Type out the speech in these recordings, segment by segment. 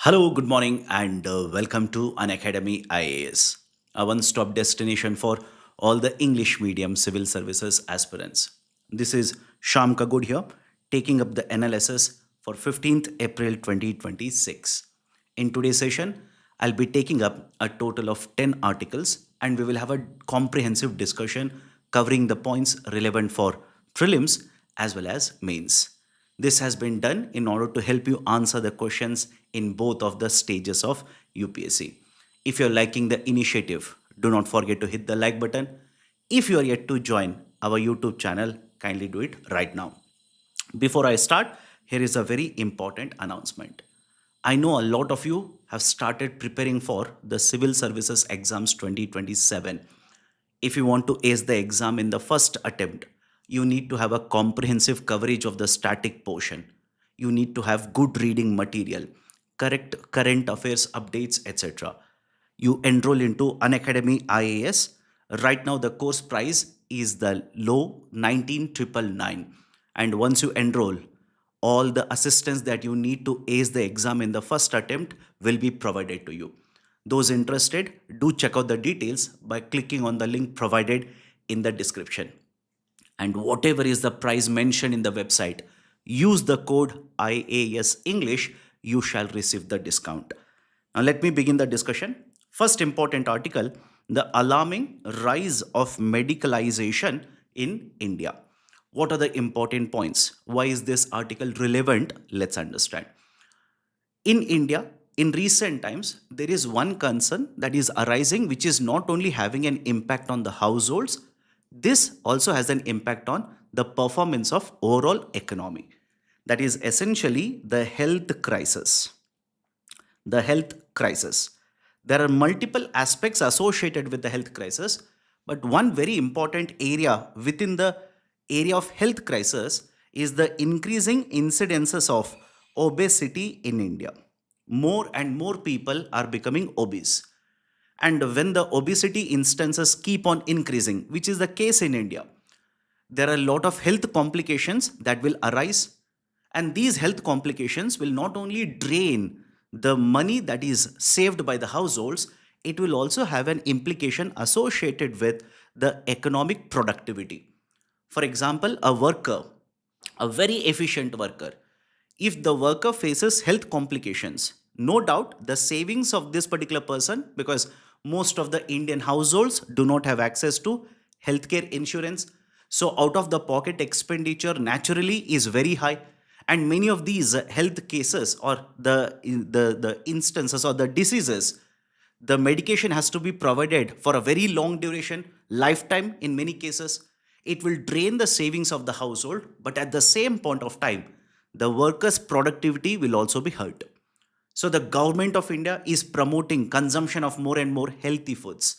Hello, good morning, and welcome to Unacademy IAS, a one stop destination for all the English medium civil services aspirants. This is Shyam Kagod here, taking up the analysis for 15th April 2026. In today's session, I'll be taking up a total of 10 articles and we will have a comprehensive discussion covering the points relevant for prelims as well as mains. This has been done in order to help you answer the questions in both of the stages of UPSC. If you're liking the initiative, do not forget to hit the like button. If you are yet to join our YouTube channel, kindly do it right now. Before I start, here is a very important announcement. I know a lot of you have started preparing for the Civil Services Exams 2027. If you want to ace the exam in the first attempt, you need to have a comprehensive coverage of the static portion. You need to have good reading material, correct current affairs updates, etc. You enroll into Unacademy IAS. Right now, the course price is the low 19,999. And once you enroll, all the assistance that you need to ace the exam in the first attempt will be provided to you. Those interested, do check out the details by clicking on the link provided in the description. And whatever is the price mentioned in the website, use the code IAS English, you shall receive the discount. Now, let me begin the discussion. First important article: the alarming rise of medicalization in India. What are the important points? Why is this article relevant? Let's understand. In India, in recent times, there is one concern that is arising, which is not only having an impact on the households, this also has an impact on the performance of overall economy. That is essentially the health crisis. The health crisis. There are multiple aspects associated with the health crisis, but one very important area within the area of health crisis is the increasing incidences of obesity in India. More and more people are becoming obese. And when the obesity instances keep on increasing, which is the case in India, there are a lot of health complications that will arise. And these health complications will not only drain the money that is saved by the households, it will also have an implication associated with the economic productivity. For example, a worker, a very efficient worker, if the worker faces health complications, no doubt the savings of this particular person, because most of the Indian households do not have access to healthcare insurance, so out of the pocket expenditure naturally is very high. And many of these health cases or the instances or the diseases, the medication has to be provided for a very long duration, lifetime in many cases. It will drain the savings of the household, but at the same point of time, the workers' productivity will also be hurt. So the government of India is promoting consumption of more and more healthy foods.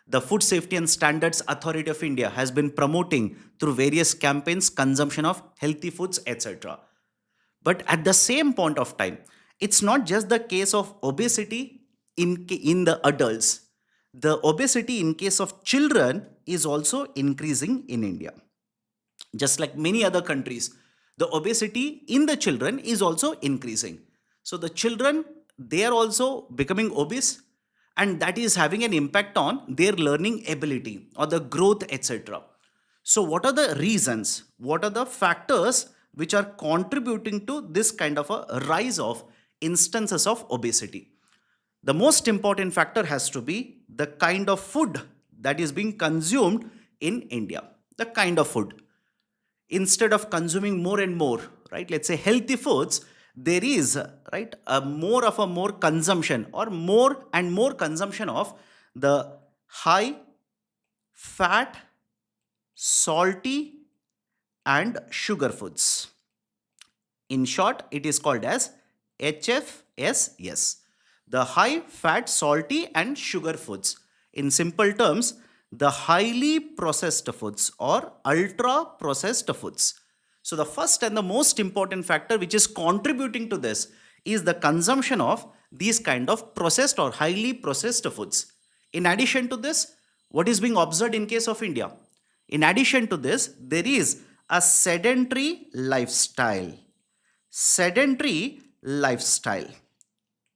The Food Safety and Standards Authority of India has been promoting through various campaigns consumption of healthy foods, etc. But at the same point of time, it's not just the case of obesity in the adults. The obesity in case of children is also increasing in India. Just like many other countries, the obesity in the children is also increasing. So the children, they are also becoming obese, and that is having an impact on their learning ability or the growth, etc. So what are the reasons? What are the factors which are contributing to this kind of a rise of instances of obesity? The most important factor has to be the kind of food that is being consumed in India. The kind of food. Instead of consuming more and more, right, let's say healthy foods, there is, right, a more of a more consumption or more and more consumption of the high fat, salty, and sugar foods. In short, it is called as HFSS, the high fat, salty, and sugar foods. In simple terms, the highly processed foods or ultra processed foods. So, the first and the most important factor which is contributing to this is the consumption of these kind of processed or highly processed foods. In addition to this, what is being observed in case of India? In addition to this, there is a sedentary lifestyle. Sedentary lifestyle.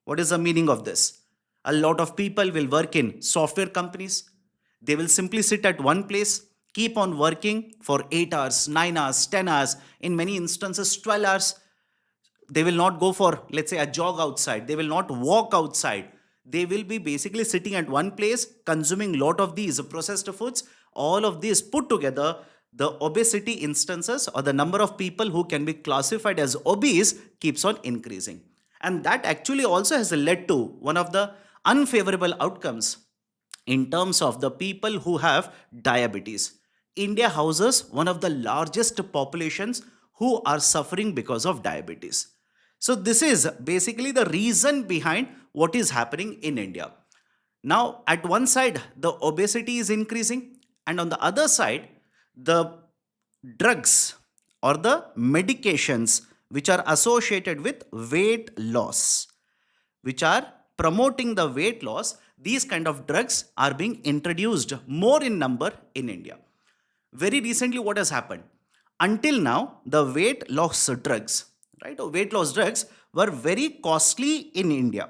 What is the meaning of this? A lot of people will work in software companies. They will simply sit at one place, keep on working for 8 hours, 9 hours, 10 hours, in many instances 12 hours. They will not go for, let's say, a jog outside. They will not walk outside. They will be basically sitting at one place, consuming lot of these processed foods. All of these put together, the obesity instances or the number of people who can be classified as obese keeps on increasing. And that actually also has led to one of the unfavorable outcomes in terms of the people who have diabetes. India houses one of the largest populations who are suffering because of diabetes. So this is basically the reason behind what is happening in India. Now, at one side the obesity is increasing, and on the other side the drugs or the medications which are associated with weight loss, which are promoting the weight loss, these kind of drugs are being introduced more in number in India. Very recently, what has happened? Until now, the weight loss drugs, right? Weight loss drugs were very costly in India.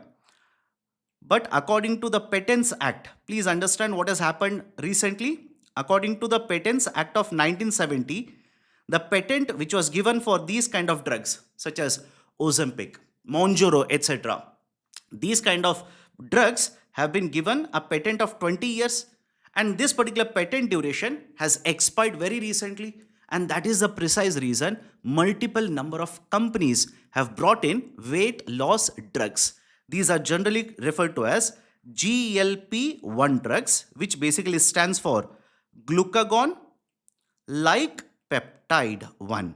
But according to the Patents Act, please understand what has happened recently. According to the Patents Act of 1970, the patent which was given for these kind of drugs, such as Ozempic, Monjaro, etc., these kind of drugs have been given a patent of 20 years, and this particular patent duration has expired very recently, and that is the precise reason multiple number of companies have brought in weight loss drugs. These are generally referred to as GLP-1 drugs, which basically stands for glucagon like peptide 1.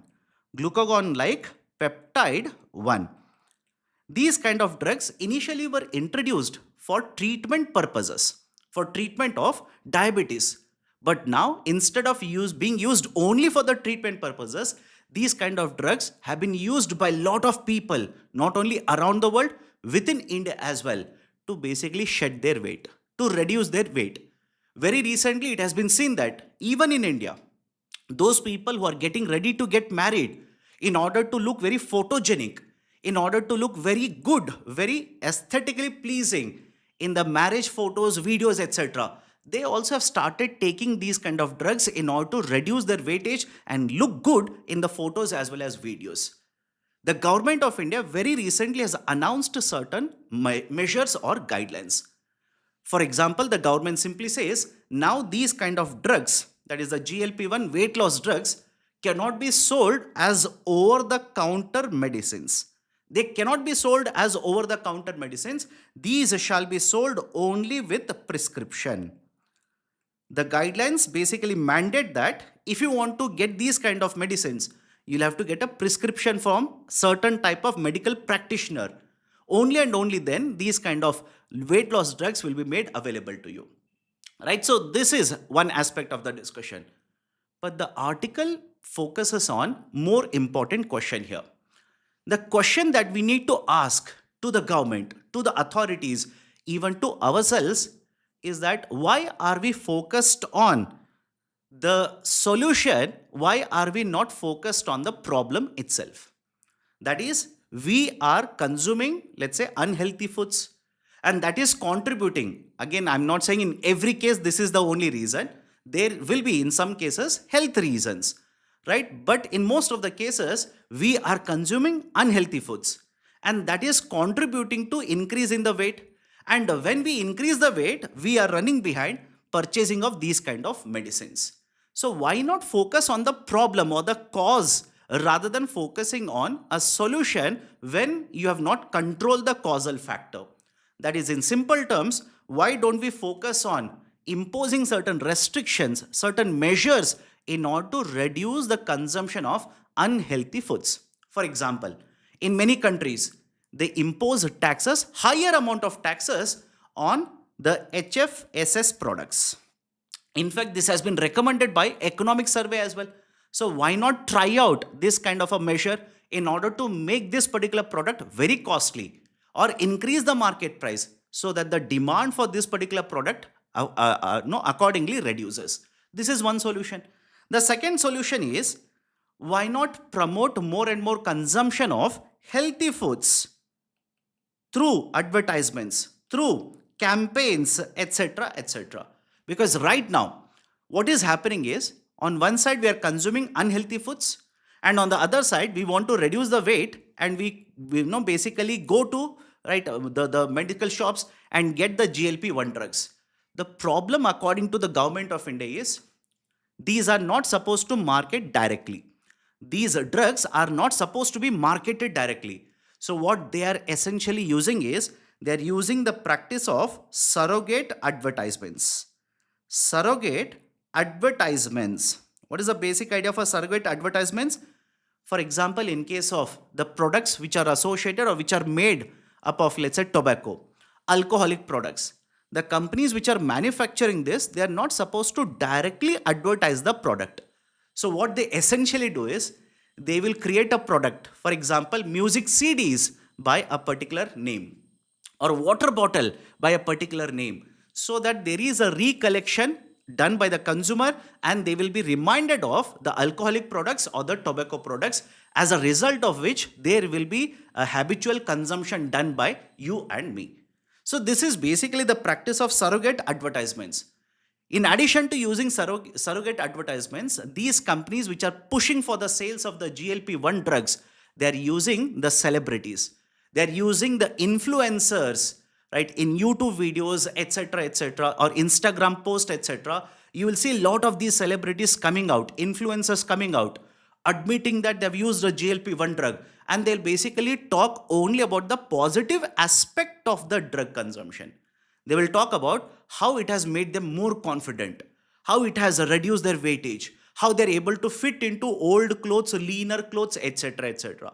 Glucagon like peptide 1. These kind of drugs initially were introduced for treatment purposes, for treatment of diabetes. But now, instead of being used only for the treatment purposes, these kind of drugs have been used by a lot of people, not only around the world, within India as well, to basically shed their weight, to reduce their weight. Very recently, it has been seen that even in India, those people who are getting ready to get married, in order to look very photogenic, in order to look very good, very aesthetically pleasing in the marriage photos, videos, etc., they also have started taking these kind of drugs in order to reduce their weightage and look good in the photos as well as videos. The government of India very recently has announced certain measures or guidelines. For example, the government simply says now these kind of drugs, that is the GLP-1 weight loss drugs, cannot be sold as over-the-counter medicines. They cannot be sold as over-the-counter medicines. These shall be sold only with prescription. The guidelines basically mandate that if you want to get these kind of medicines, you'll have to get a prescription from certain type of medical practitioner. Only and only then these kind of weight loss drugs will be made available to you. Right? So this is one aspect of the discussion. But the article focuses on more important question here. The question that we need to ask to the government, to the authorities, even to ourselves is that why are we focused on the solution? Why are we not focused on the problem itself? That is, we are consuming, let's say, unhealthy foods, and that is contributing. Again, I'm not saying in every case this is the only reason. There will be in some cases health reasons, right? But in most of the cases, we are consuming unhealthy foods, and that is contributing to increase in the weight. And when we increase the weight, we are running behind purchasing of these kind of medicines. So why not focus on the problem or the cause rather than focusing on a solution when you have not controlled the causal factor? That is, in simple terms, why don't we focus on imposing certain restrictions, certain measures in order to reduce the consumption of unhealthy foods? For example, in many countries, they impose taxes, higher amount of taxes on the HFSS products. In fact, this has been recommended by economic survey as well. So why not try out this kind of a measure in order to make this particular product very costly or increase the market price so that the demand for this particular product accordingly reduces. This is one solution. The second solution is, why not promote more and more consumption of healthy foods? through advertisements, through campaigns, etc., etc. Because right now, what is happening is on one side we are consuming unhealthy foods, and on the other side we want to reduce the weight, and we basically go to the medical shops and get the GLP-1 drugs. The problem, according to the government of India, is these are not supposed to market directly. These drugs are not supposed to be marketed directly. So, what they are essentially using is they are using the practice of surrogate advertisements. Surrogate advertisements. What is the basic idea for surrogate advertisements? For example, in case of the products which are associated or which are made up of, let's say, tobacco, alcoholic products, the companies which are manufacturing this, they are not supposed to directly advertise the product. So what they essentially do is they will create a product, for example, music CDs by a particular name, or water bottle by a particular name, so that there is a recollection done by the consumer and they will be reminded of the alcoholic products or the tobacco products, as a result of which there will be a habitual consumption done by you and me. So this is basically the practice of surrogate advertisements. In addition to using surrogate advertisements, these companies which are pushing for the sales of the GLP-1 drugs, they are using the celebrities. They are using the influencers, right, in YouTube videos, etc., or Instagram posts, etc. You will see a lot of these celebrities coming out, influencers coming out, admitting that they've used a GLP-1 drug, and they'll basically talk only about the positive aspect of the drug consumption. They will talk about how it has made them more confident, how it has reduced their weightage, how they're able to fit into old clothes, leaner clothes, etc., etc.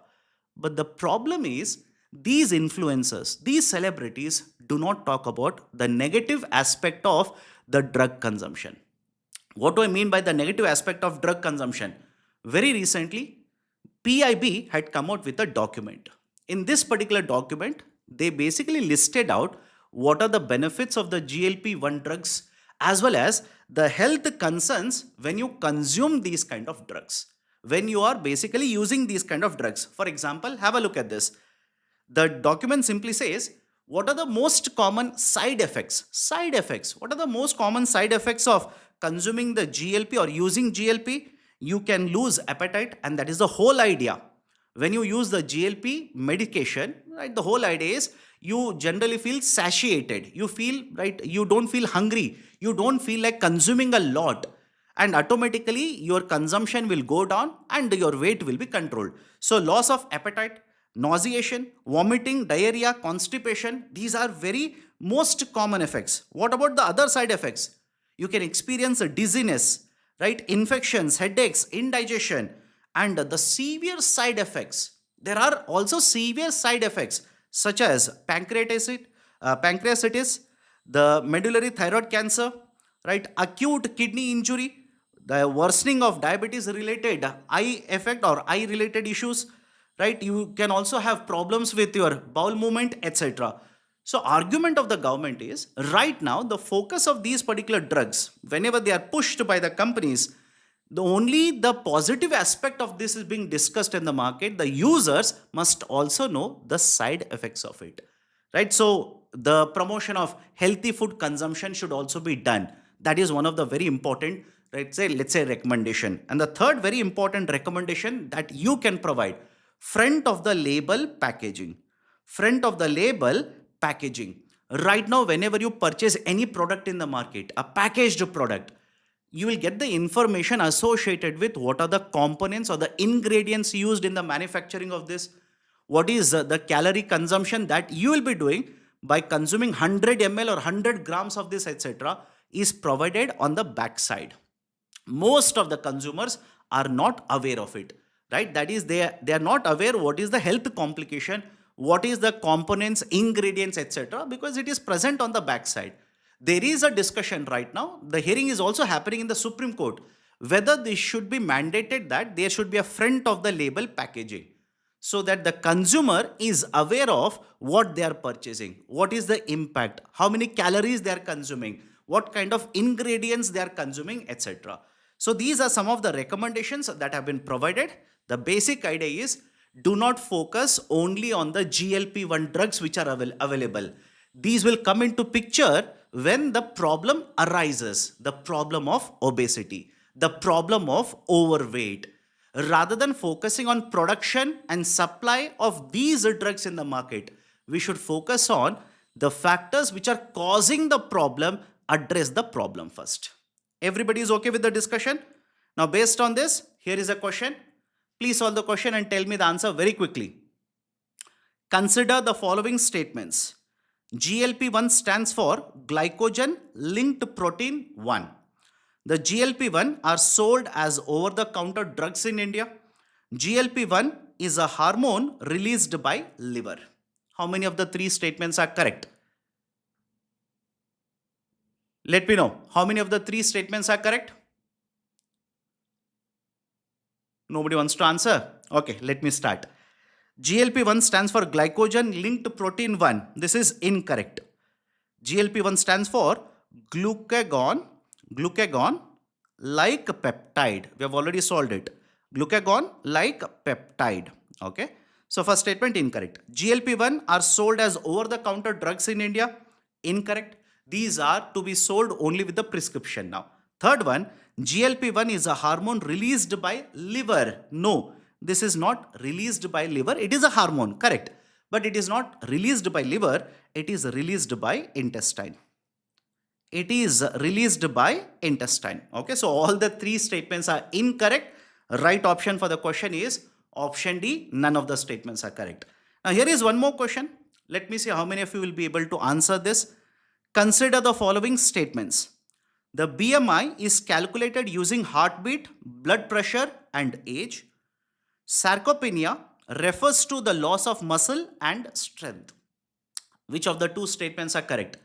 But the problem is, these influencers, these celebrities do not talk about the negative aspect of the drug consumption. What do I mean by the negative aspect of drug consumption? Very recently, PIB had come out with a document. In this particular document, they basically listed out what are the benefits of the GLP-1 drugs, as well as the health concerns when you consume these kind of drugs, when you are basically using these kind of drugs. For example, have a look at this. The document simply says, what are the most common side effects? Side effects. What are the most common side effects of consuming the GLP or using GLP? You can lose appetite, and that is the whole idea. When you use the GLP medication, right, the whole idea is you generally feel satiated. You feel, right, you don't feel hungry. You don't feel like consuming a lot. And automatically your consumption will go down and your weight will be controlled. So loss of appetite, nauseation, vomiting, diarrhea, constipation, these are very most common effects. What about the other side effects? You can experience a dizziness, right? Infections, headaches, indigestion, and the severe side effects. There are also severe side effects such as pancreatitis, the medullary thyroid cancer, right? Acute kidney injury, the worsening of diabetes related eye effect or eye related issues, right? You can also have problems with your bowel movement, etc. So argument of the government is, right now the focus of these particular drugs, whenever they are pushed by the companies, the positive aspect of this is being discussed in the market. The users must also know the side effects of it, right? So the promotion of healthy food consumption should also be done. That is one of the very important, right, let's say recommendation. And the third very important recommendation that you can provide, front of the label packaging. Front of the label packaging. Right now, whenever you purchase any product in the market, a packaged product, you will get the information associated with what are the components or the ingredients used in the manufacturing of this. What is the calorie consumption that you will be doing by consuming 100 ml or 100 grams of this, etc., is provided on the back side. Most of the consumers are not aware of it, right? That is, they are not aware what is the health complication, what is the components, ingredients, etc., because it is present on the back side. There is a discussion right now. The hearing is also happening in the Supreme Court, whether this should be mandated that there should be a front of the label packaging, so that the consumer is aware of what they are purchasing, what is the impact, how many calories they are consuming, what kind of ingredients they are consuming, etc. So these are some of the recommendations that have been provided. The basic idea is, Do not focus only on the GLP-1 drugs which are available. These will come into picture when the problem arises, the problem of obesity, the problem of overweight. Rather than focusing on production and supply of these drugs in the market, we should focus on the factors which are causing the problem, address the problem first. Everybody is okay with the discussion? Now, based on this, here is a question. Please solve the question and tell me the answer very quickly. Consider the following statements. GLP-1 stands for glycogen linked protein 1. The GLP-1 are sold as over-the-counter drugs in India. GLP-1 is a hormone released by liver. How many of the three statements are correct? Let me know. How many of the three statements are correct? Nobody wants to answer? Okay, let me start. GLP-1 stands for glycogen linked protein 1. This is incorrect. GLP-1 stands for glucagon like peptide. We have already solved it. Glucagon like peptide. Okay. So first statement incorrect. GLP-1 are sold as over-the-counter drugs in India. Incorrect. These are to be sold only with the prescription now. Third one, GLP-1 is a hormone released by liver. No, this is not released by liver. It is a hormone, correct. But it is not released by liver. It is released by intestine. It is released by intestine. Okay, so all the three statements are incorrect. Right option for the question is option D. None of the statements are correct. Now here is one more question. Let me see how many of you will be able to answer this. Consider the following statements. The BMI is calculated using heartbeat, blood pressure and age. Sarcopenia refers to the loss of muscle and strength. Which of the two statements are correct?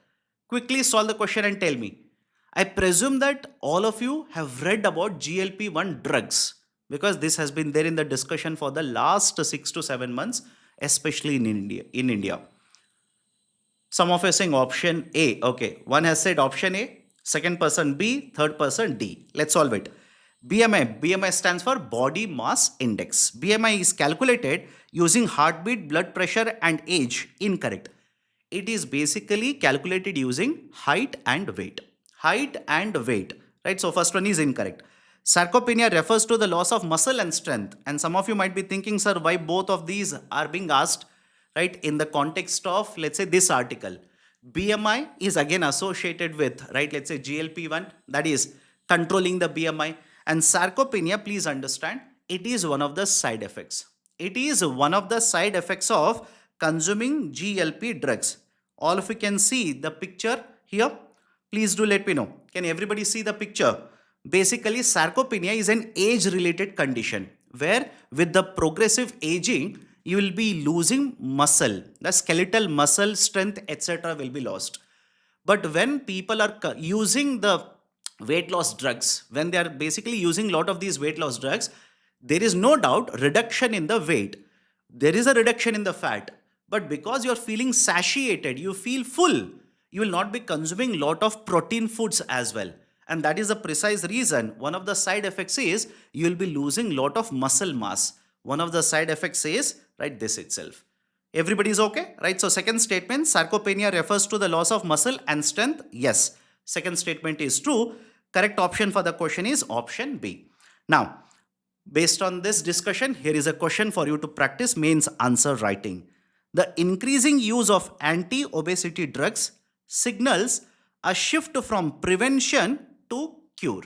Quickly solve the question and tell me. I presume that all of you have read about GLP-1 drugs because this has been there in the discussion for the last 6 to 7 months, especially in India. Some of you are saying option A. Okay, one has said option A, second person B, third person D. Let's solve it. BMI stands for body mass index. BMI is calculated using heartbeat, blood pressure and age. Incorrect. It is basically calculated using height and weight. Height and weight. Right? So first one is incorrect. Sarcopenia refers to the loss of muscle and strength. And some of you might be thinking, sir, why both of these are being asked, right, in the context of, let's say, this article. BMI is again associated with, right, let's say GLP-1, that is controlling the BMI. And sarcopenia, please understand, it is one of the side effects. It is one of the side effects of consuming GLP drugs. All of you can see the picture here. Please do let me know. Can everybody see the picture? Basically, sarcopenia is an age-related condition where with the progressive aging, you will be losing muscle. The skeletal muscle strength, etc. will be lost. But when people are using the weight loss drugs, when they are basically using a lot of these weight loss drugs, there is no doubt reduction in the weight. There is a reduction in the fat. But because you are feeling satiated, you feel full, you will not be consuming a lot of protein foods as well. And that is the precise reason. One of the side effects is you will be losing a lot of muscle mass. One of the side effects is, right, this itself. Everybody is okay? Right? So second statement, sarcopenia refers to the loss of muscle and strength. Yes. Second statement is true. Correct option for the question is option B. Now, based on this discussion, here is a question for you to practice mains answer writing. The increasing use of anti-obesity drugs signals a shift from prevention to cure.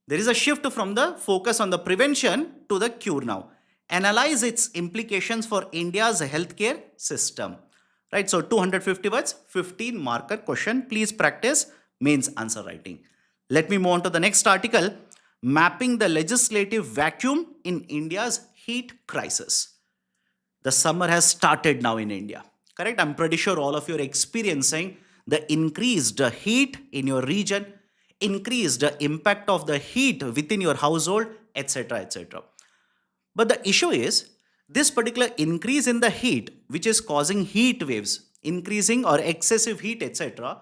There is a shift from the focus on the prevention to the cure now. Analyze its implications for India's healthcare system. Right, so 250 words, 15 marker question. Please practice mains answer writing. Let me move on to the next article. Mapping the legislative vacuum in India's heat crisis. The summer has started now in India. Correct? I'm pretty sure all of you are experiencing the increased heat in your region, increased impact of the heat within your household, etc., etc. But the issue is, this particular increase in the heat, which is causing heat waves, increasing or excessive heat, etc.,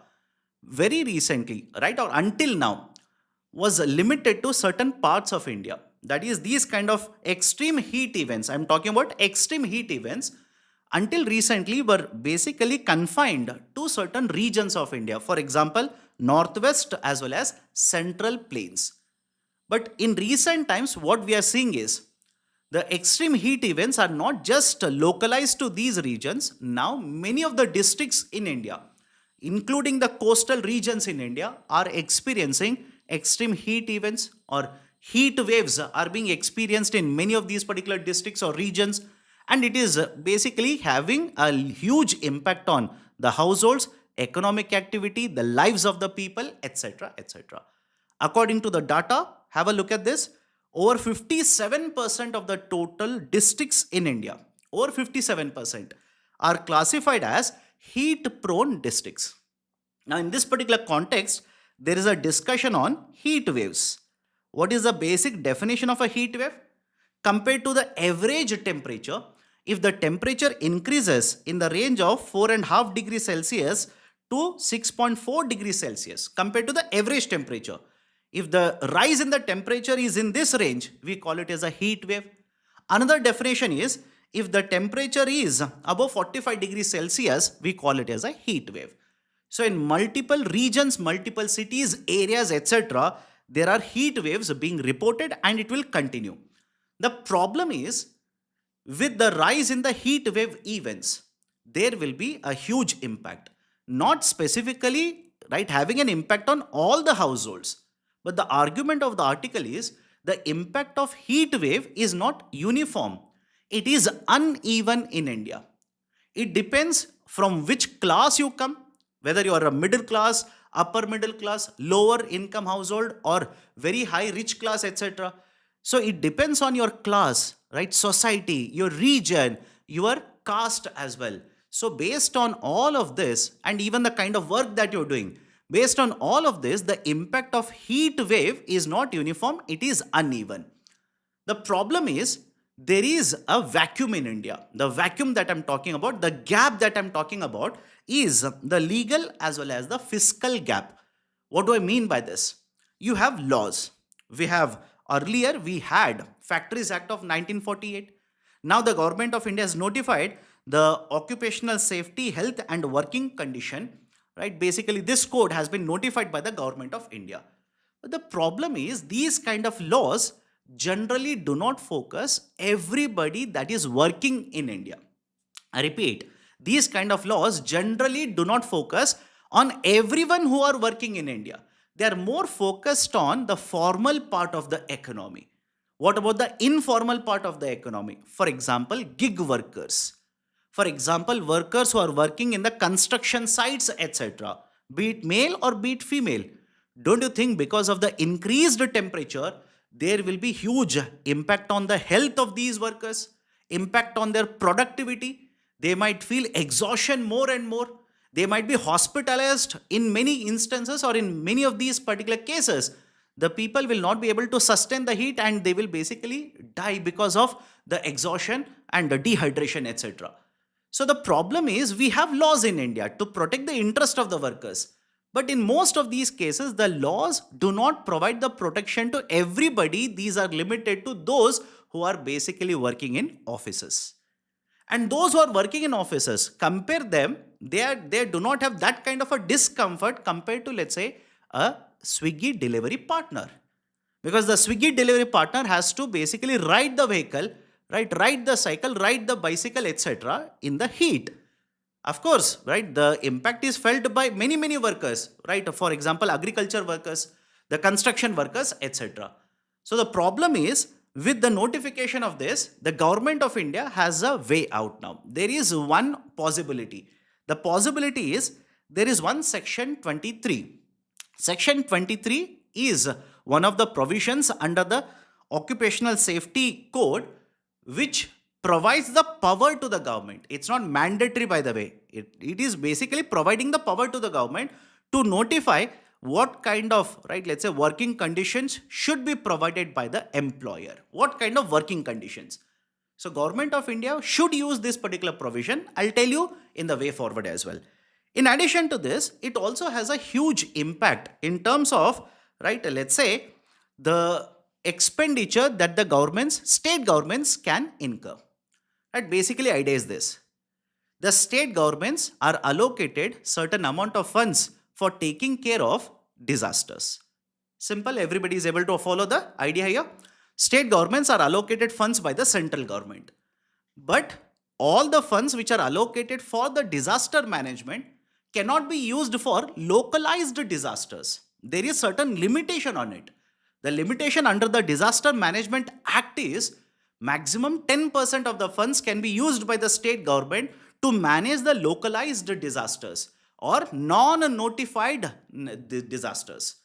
very recently, right, or until now, was limited to certain parts of India. that is these kind of extreme heat events, I'm talking about extreme heat events, until recently were basically confined to certain regions of India. For example, northwest as well as central plains. But in recent times, what we are seeing is the extreme heat events are not just localized to these regions. Now, many of the districts in India, including the coastal regions in India, are experiencing extreme heat events, or heat waves are being experienced in many of these particular districts or regions. And it is basically having a huge impact on the households, economic activity, the lives of the people, etc. etc. According to the data, have a look at this. Over 57% of the total districts in India, over 57%, are classified as heat prone districts. Now, in this particular context, there is a discussion on heat waves. What is the basic definition of a heat wave? Compared to the average temperature, if the temperature increases in the range of 4.5 degrees Celsius to 6.4 degrees Celsius compared to the average temperature, if the rise in the temperature is in this range, we call it as a heat wave. Another definition is if the temperature is above 45 degrees Celsius, we call it as a heat wave. So in multiple regions, multiple cities, areas, etc., there are heat waves being reported and it will continue. The problem is with the rise in the heat wave events, there will be a huge impact. Not specifically, right, having an impact on all the households. But the argument of the article is the impact of heat wave is not uniform. It is uneven in India. It depends from which class you come, whether you are a middle class, upper middle class, lower income household, or very high rich class, etc. So it depends on your class, right? Society, your region, your caste as well. So based on all of this, and even the kind of work that you're doing, based on all of this, the impact of heat wave is not uniform, it is uneven. The problem is there is a vacuum in India. The vacuum that I'm talking about, the gap that I'm talking about is the legal as well as the fiscal gap. What do I mean by this? You have laws. Earlier we had Factories Act of 1948. Now the government of India has notified the Occupational Safety, Health and Working Condition, right? Basically this code has been notified by the government of India. But the problem is these kind of laws generally do not focus everybody that is working in India. I repeat, these kind of laws generally do not focus on everyone who are working in India. They are more focused on the formal part of the economy. What about the informal part of the economy? For example, gig workers. For example, workers who are working in the construction sites, etc., be it male or be it female. Don't you think because of the increased temperature, there will be huge impact on the health of these workers, impact on their productivity? They might feel exhaustion more and more. They might be hospitalized in many instances, or in many of these particular cases. The people will not be able to sustain the heat and they will basically die because of the exhaustion and the dehydration, etc. So the problem is we have laws in India to protect the interest of the workers. But in most of these cases, the laws do not provide the protection to everybody. These are limited to those who are basically working in offices. And those who are working in offices, compare them, they do not have that kind of a discomfort compared to, let's say, a Swiggy delivery partner. Because the Swiggy delivery partner has to basically ride the vehicle, right, ride the cycle, ride the bicycle, etc. in the heat. Of course, right, the impact is felt by many, many workers, right? For example, agriculture workers, the construction workers, etc. So the problem is, with the notification of this, the government of India has a way out now. There is one possibility. The possibility is there is one section 23. Section 23 is one of the provisions under the Occupational Safety Code which provides the power to the government. It's not mandatory, by the way. It is basically providing the power to the government to notify what kind of, right, let's say working conditions should be provided by the employer. What kind of working conditions? So government of India should use this particular provision. I'll tell you in the way forward as well. In addition to this, it also has a huge impact in terms of, right, let's say the expenditure that the state governments can incur. Right? Basically, idea is this. The state governments are allocated certain amount of funds for taking care of disasters. Simple, everybody is able to follow the idea here. State governments are allocated funds by the central government. But all the funds which are allocated for the disaster management cannot be used for localized disasters. There is certain limitation on it. The limitation under the Disaster Management Act is maximum 10% of the funds can be used by the state government to manage the localized disasters or non-notified disasters.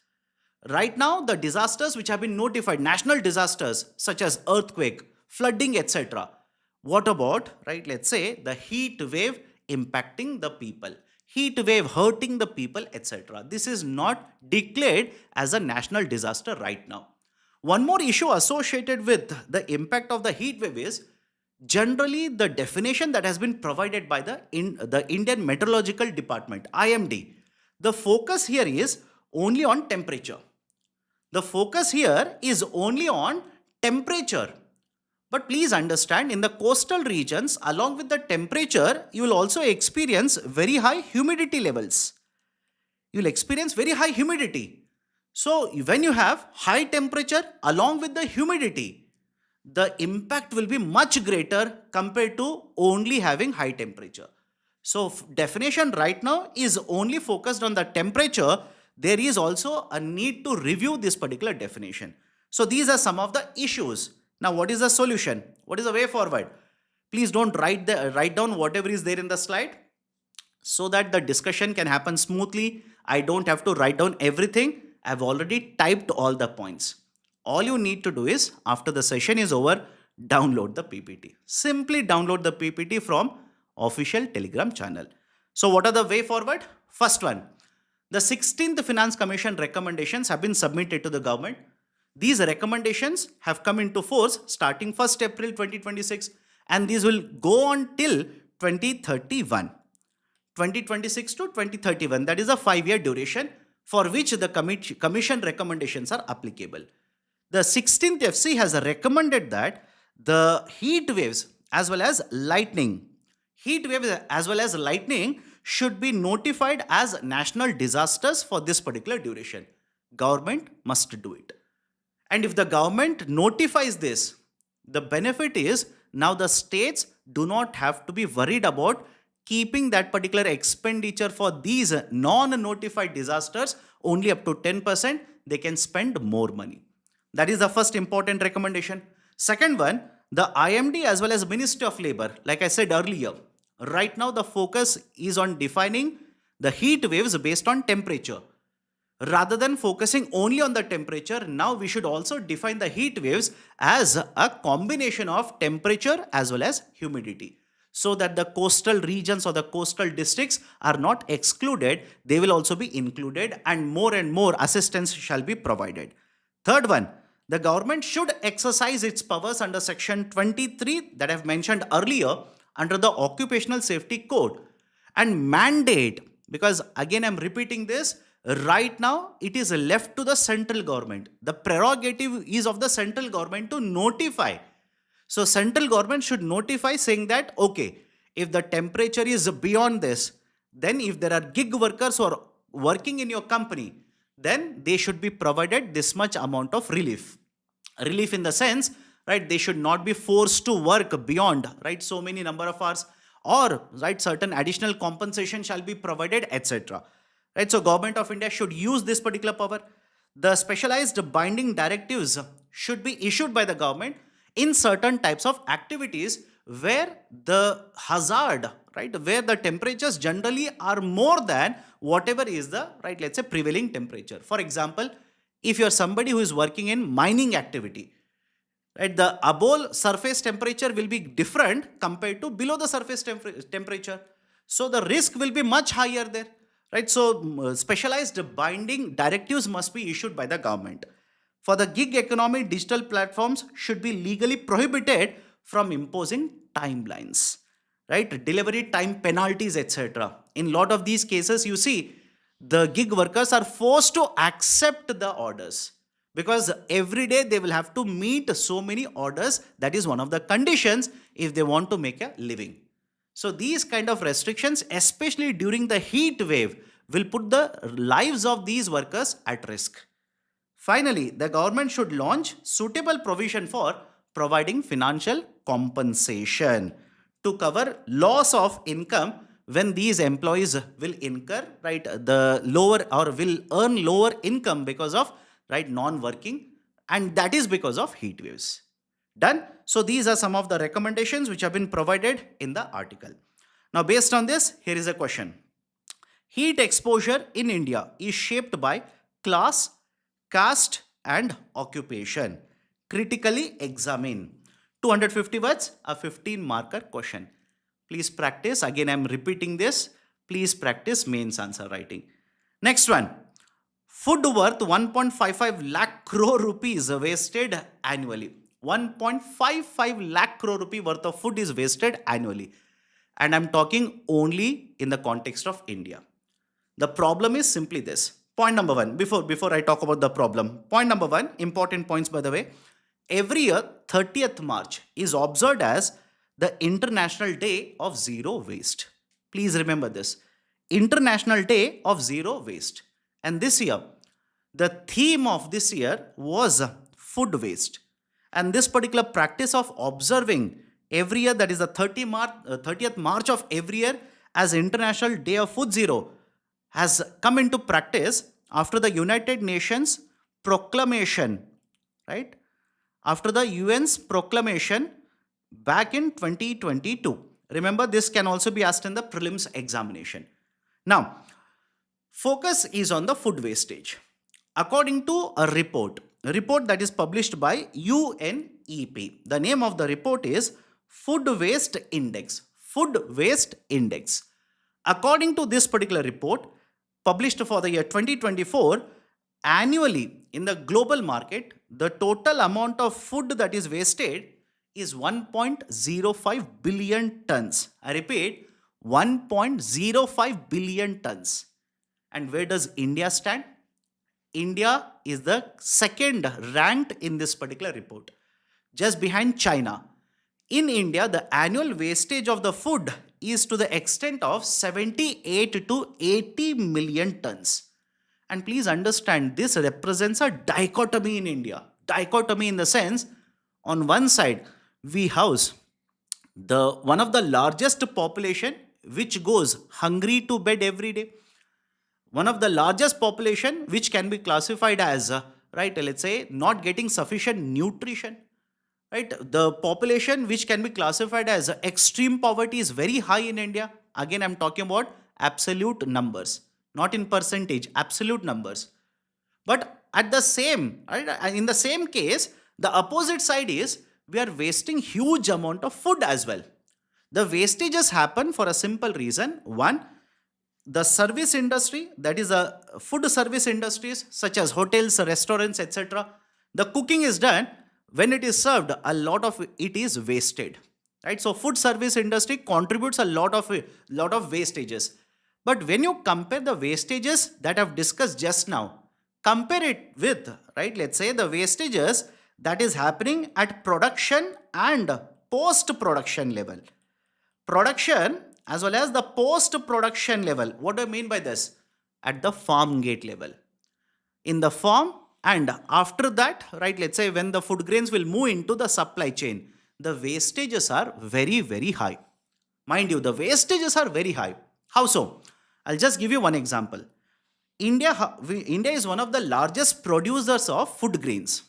Right now, the disasters which have been notified, national disasters such as earthquake, flooding, etc. What about, right, let's say the heat wave impacting the people, heat wave hurting the people, etc. This is not declared as a national disaster right now. One more issue associated with the impact of the heat wave is generally the definition that has been provided by the Indian Meteorological Department, IMD. The focus here is only on temperature. The focus here is only on temperature. But please understand, in the coastal regions, along with the temperature, you will also experience very high humidity levels. You will experience very high humidity. So, when you have high temperature along with the humidity, the impact will be much greater compared to only having high temperature. So, definition right now is only focused on the temperature. There is also a need to review this particular definition. So, these are some of the issues. Now, what is the solution? What is the way forward? Please don't write down whatever is there in the slide so that the discussion can happen smoothly. I don't have to write down everything. I've already typed all the points. All you need to do is, after the session is over, download the PPT. Simply download the PPT from official Telegram channel. So what are the way forward? First one, the 16th Finance Commission recommendations have been submitted to the government. These recommendations have come into force starting 1st April 2026 and these will go on till 2031. 2026 to 2031, that is a 5-year duration for which the commission recommendations are applicable. The 16th FC has recommended that the heat waves as well as lightning should be notified as national disasters for this particular duration. Government must do it. And if the government notifies this, the benefit is now the states do not have to be worried about keeping that particular expenditure for these non-notified disasters only up to 10%. They can spend more money. That is the first important recommendation. Second one, the IMD as well as Ministry of Labor, like I said earlier, right now the focus is on defining the heat waves based on temperature. Rather than focusing only on the temperature, now we should also define the heat waves as a combination of temperature as well as humidity, so that the coastal regions or the coastal districts are not excluded. They will also be included and more assistance shall be provided. Third one, the government should exercise its powers under section 23 that I've mentioned earlier under the Occupational Safety Code and mandate, because again I'm repeating this, right now it is left to the central government. The prerogative is of the central government to notify. So central government should notify saying that, okay, if the temperature is beyond this, then if there are gig workers who are working in your company, then they should be provided this much amount of relief. Relief in the sense, right, they should not be forced to work beyond, right, so many number of hours, or, right, certain additional compensation shall be provided, etc. Right, so Government of India should use this particular power. The specialized binding directives should be issued by the government in certain types of activities where the hazard, right, where the temperatures generally are more than whatever is the, right, let's say prevailing temperature. For example, if you're somebody who is working in mining activity, right, the above surface temperature will be different compared to below the surface temperature. So the risk will be much higher there. Right, so specialized binding directives must be issued by the government. For the gig economy, digital platforms should be legally prohibited from imposing timelines, right? Delivery time penalties, etc. In a lot of these cases, you see, the gig workers are forced to accept the orders because every day they will have to meet so many orders. That is one of the conditions if they want to make a living. So these kind of restrictions, especially during the heat wave, will put the lives of these workers at risk. Finally, the government should launch suitable provision for providing financial compensation to cover loss of income when these employees will incur, right, the lower or will earn lower income because of, right, non-working, and that is because of heat waves. Done. So these are some of the recommendations which have been provided in the article. Now, based on this, here is a question. Heat exposure in India is shaped by class, caste, and occupation. Critically examine. 250 words, a 15 marker question. Please practice. Again, I am repeating this. Please practice mains answer writing. Next one. Food worth 1.55 lakh crore rupees wasted annually. 1.55 lakh crore rupee worth of food is wasted annually. And I'm talking only in the context of India. The problem is simply this. Point number one, before I talk about the problem. Point number one, important points by the way. Every year, 30th March is observed as the International Day of Zero Waste. Please remember this. International Day of Zero Waste. And this year, the theme of this year was food waste. And this particular practice of observing every year, that is the 30th March of every year as International Day of Food Zero, has come into practice after the United Nations proclamation, right? After the UN's proclamation back in 2022. Remember, this can also be asked in the prelims examination. Now, focus is on the food wastage. According to a report that is published by UNEP, the name of the report is Food Waste Index. Food Waste Index. According to this particular report, published for the year 2024, annually in the global market, the total amount of food that is wasted is 1.05 billion tons. I repeat, 1.05 billion tons. And where does India stand? India is the second ranked in this particular report, just behind China. In India, the annual wastage of the food is to the extent of 78 to 80 million tons. And please understand, this represents a dichotomy in India. Dichotomy in the sense, on one side, we house the one of the largest population which goes hungry to bed every day. One of the largest population which can be classified as, right, let's say, not getting sufficient nutrition. Right, the population which can be classified as extreme poverty is very high in India. Again, I'm talking about absolute numbers, not in percentage, absolute numbers. But at the same, right, in the same case, the opposite side is we are wasting huge amount of food as well. The wastages happen for a simple reason. One, the service industry, that is a food service industries such as hotels, restaurants, etc. The cooking is done. When it is served, a lot of it is wasted, right? So food service industry contributes a lot of wastages. But when you compare the wastages that I've discussed just now, compare it with, right, let's say the wastages that is happening at production and post-production level. Production as well as the post-production level. What do I mean by this? At the farm gate level. In the farm, and after that, right, let's say when the food grains will move into the supply chain, the wastages are very, very high. Mind you, the wastages are very high. How so? I'll just give you one example. India is one of the largest producers of food grains.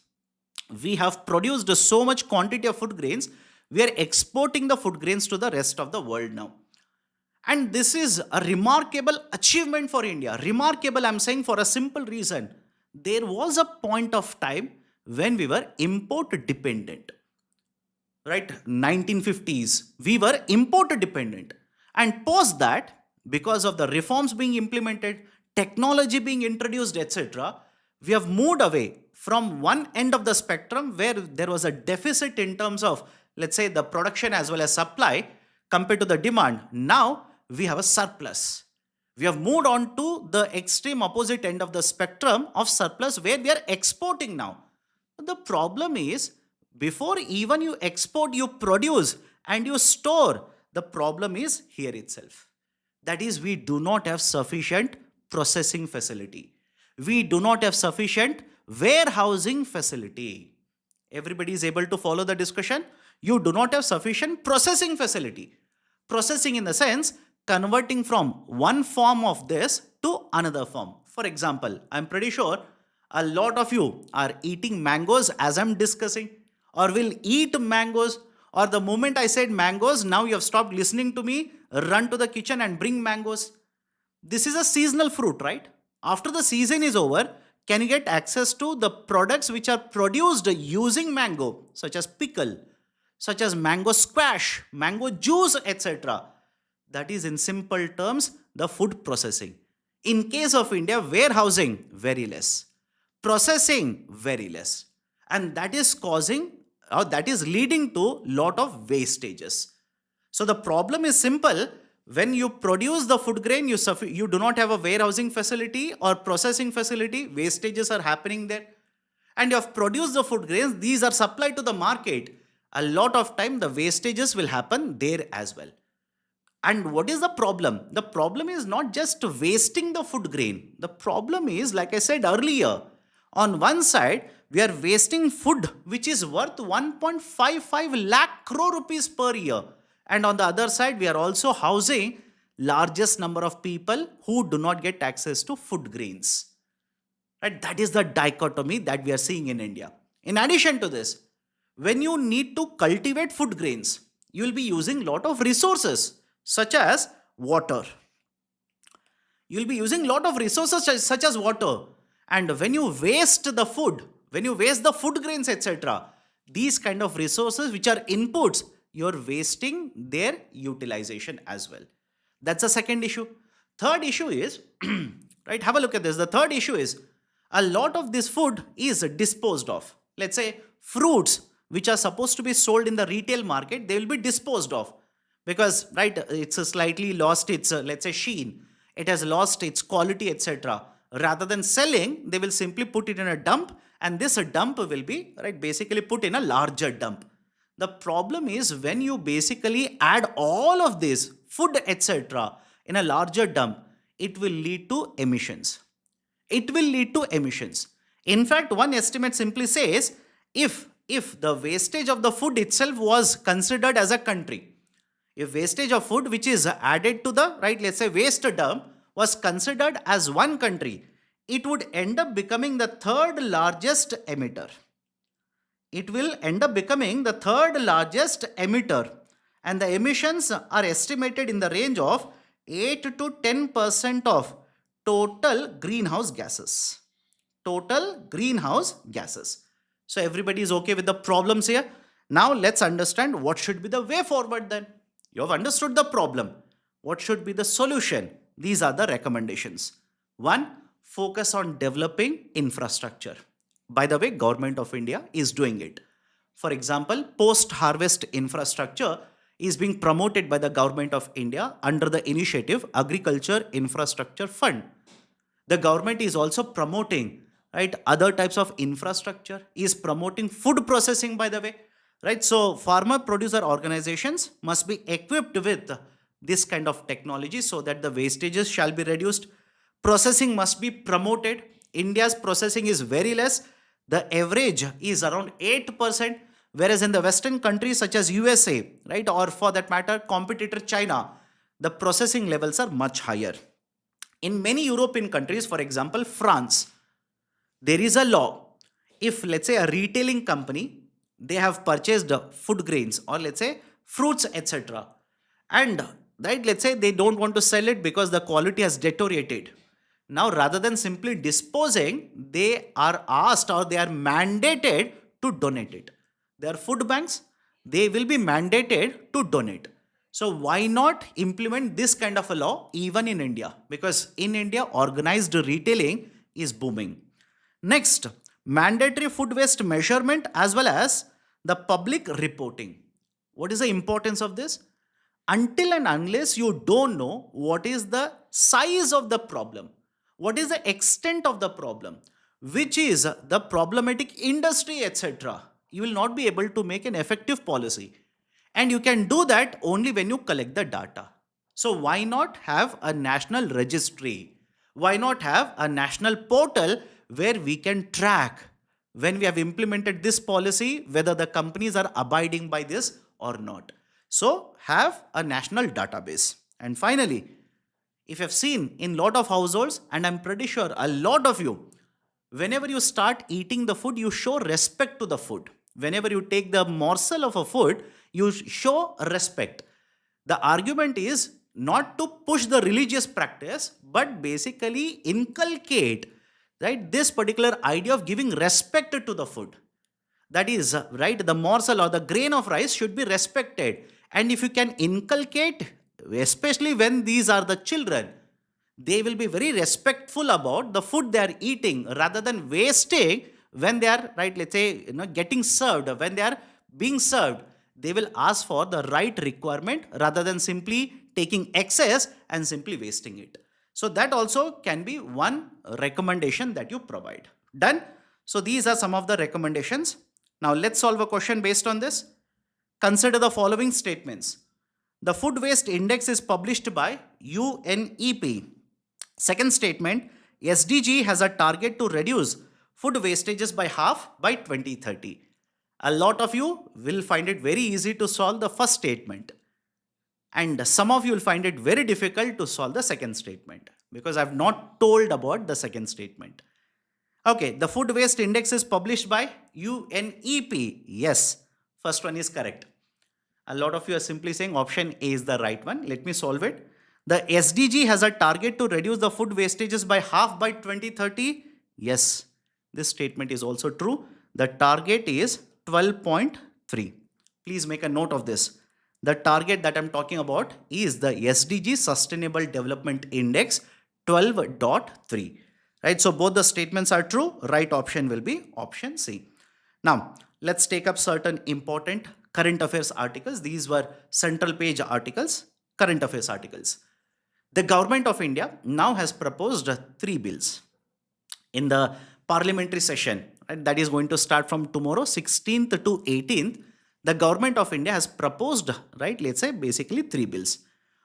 We have produced so much quantity of food grains, we are exporting the food grains to the rest of the world now. And this is a remarkable achievement for India. Remarkable, I'm saying, for a simple reason. There was a point of time when we were import dependent, right? 1950s, we were import dependent. And post that, because of the reforms being implemented, technology being introduced, etc., we have moved away from one end of the spectrum where there was a deficit in terms of, let's say, the production as well as supply compared to the demand. Now we have a surplus. We have moved on to the extreme opposite end of the spectrum of surplus where we are exporting now. The problem is, before even you export, you produce and you store. The problem is here itself. That is, we do not have sufficient processing facility. We do not have sufficient warehousing facility. Everybody is able to follow the discussion. You do not have sufficient processing facility. Processing in the sense converting from one form of this to another form. For example, I'm pretty sure a lot of you are eating mangoes as I'm discussing, or will eat mangoes, or the moment I said mangoes, now you have stopped listening to me, run to the kitchen and bring mangoes. This is a seasonal fruit, right? After the season is over, can you get access to the products which are produced using mango, such as pickle, such as mango squash, mango juice, etc.? That is, in simple terms, the food processing. In case of India, warehousing, very less. Processing, very less. And that is causing, or that is leading to lot of wastages. So the problem is simple. When you produce the food grain, you do not have a warehousing facility or processing facility, wastages are happening there. And you have produced the food grains, these are supplied to the market. A lot of time the wastages will happen there as well. And what is the problem? The problem is not just wasting the food grain. The problem is, like I said earlier, on one side, we are wasting food which is worth 1.55 lakh crore rupees per year. And on the other side, we are also housing largest number of people who do not get access to food grains. Right? That is the dichotomy that we are seeing in India. In addition to this, when you need to cultivate food grains, you will be using lot of resources such as water. You will be using lot of resources such as water. And when you waste the food, when you waste the food grains, etc., these kind of resources which are inputs, you're wasting their utilization as well. That's the second issue. Third issue is, right, have a look at this. The third issue is, a lot of this food is disposed of. Let's say fruits which are supposed to be sold in the retail market, they will be disposed of because, right, it's slightly lost its, let's say, sheen. It has lost its quality, etc. Rather than selling, they will simply put it in a dump, and this dump will be, right, basically put in a larger dump. The problem is when you basically add all of this food, etc., in a larger dump, it will lead to emissions. It will lead to emissions. In fact, one estimate simply says if the wastage of the food itself was considered as a country, if wastage of food which is added to the, right, let's say waste dump was considered as one country, it would end up becoming the third largest emitter. It will end up becoming the third largest emitter, and the emissions are estimated in the range of 8 to 10% of total greenhouse gases. Total greenhouse gases. So everybody is okay with the problems here. Now let's understand what should be the way forward then. You have understood the problem. What should be the solution? These are the recommendations. 1. Focus on developing infrastructure. By the way, Government of India is doing it. For example, post-harvest infrastructure is being promoted by the Government of India under the initiative Agriculture Infrastructure Fund. The government is also promoting, right, other types of infrastructure, is promoting food processing, by the way, right? So farmer producer organizations must be equipped with this kind of technology so that the wastages shall be reduced. Processing must be promoted. India's processing is very less. The average is around 8%, whereas in the Western countries such as USA, right, or for that matter, competitor China, the processing levels are much higher. In many European countries, for example, France, there is a law. If, let's say, a retailing company, they have purchased food grains or, let's say, fruits, etc., and, right, let's say they don't want to sell it because the quality has deteriorated. Now, rather than simply disposing, they are asked or they are mandated to donate it. There are food banks, they will be mandated to donate. So why not implement this kind of a law even in India? Because in India, organized retailing is booming. Next, mandatory food waste measurement as well as the public reporting. What is the importance of this? until and unless you don't know what is the size of the problem, what is the extent of the problem, which is the problematic industry, etc., you will not be able to make an effective policy. And you can do that only when you collect the data. So, why not have a national registry? Why not have a national portal where we can track when we have implemented this policy, whether the companies are abiding by this or not? So, have a national database. And finally, if you've seen in lot of households, and I'm pretty sure a lot of you, whenever you start eating the food, you show respect to the food. Whenever you take the morsel of a food, you show respect. The argument is not to push the religious practice, but basically inculcate, right, this particular idea of giving respect to the food. That is, right, the morsel or the grain of rice should be respected. And if you can inculcate, especially when these are the children, they will be very respectful about the food they are eating rather than wasting when they are, right, let's say, getting served. When they are being served, they will ask for the right requirement rather than simply taking excess and simply wasting it. So that also can be one recommendation that you provide. Done? So these are some of the recommendations. Now let's solve a question based on this. Consider the following statements. The food waste index is published by UNEP. Second statement, SDG has a target to reduce food wastages by half by 2030. A lot of you will find it very easy to solve the first statement. And some of you will find it very difficult to solve the second statement because I've not told about the second statement. Okay, the food waste index is published by UNEP. Yes, first one is correct. A lot of you are simply saying option A is the right one. Let me solve it. The SDG has a target to reduce the food wastages by half by 2030. Yes, this statement is also true. The target is 12.3. Please make a note of this. The target that I'm talking about is the SDG Sustainable Development Index 12.3. Right, so both the statements are true. Right option will be option C. Now, let's take up certain important current affairs articles. These were central page articles, current affairs articles. The government of India now has proposed 3 bills in the parliamentary session, right, that is going to start from tomorrow, 16th to 18th. The government of India has proposed, right, let's say basically 3 bills.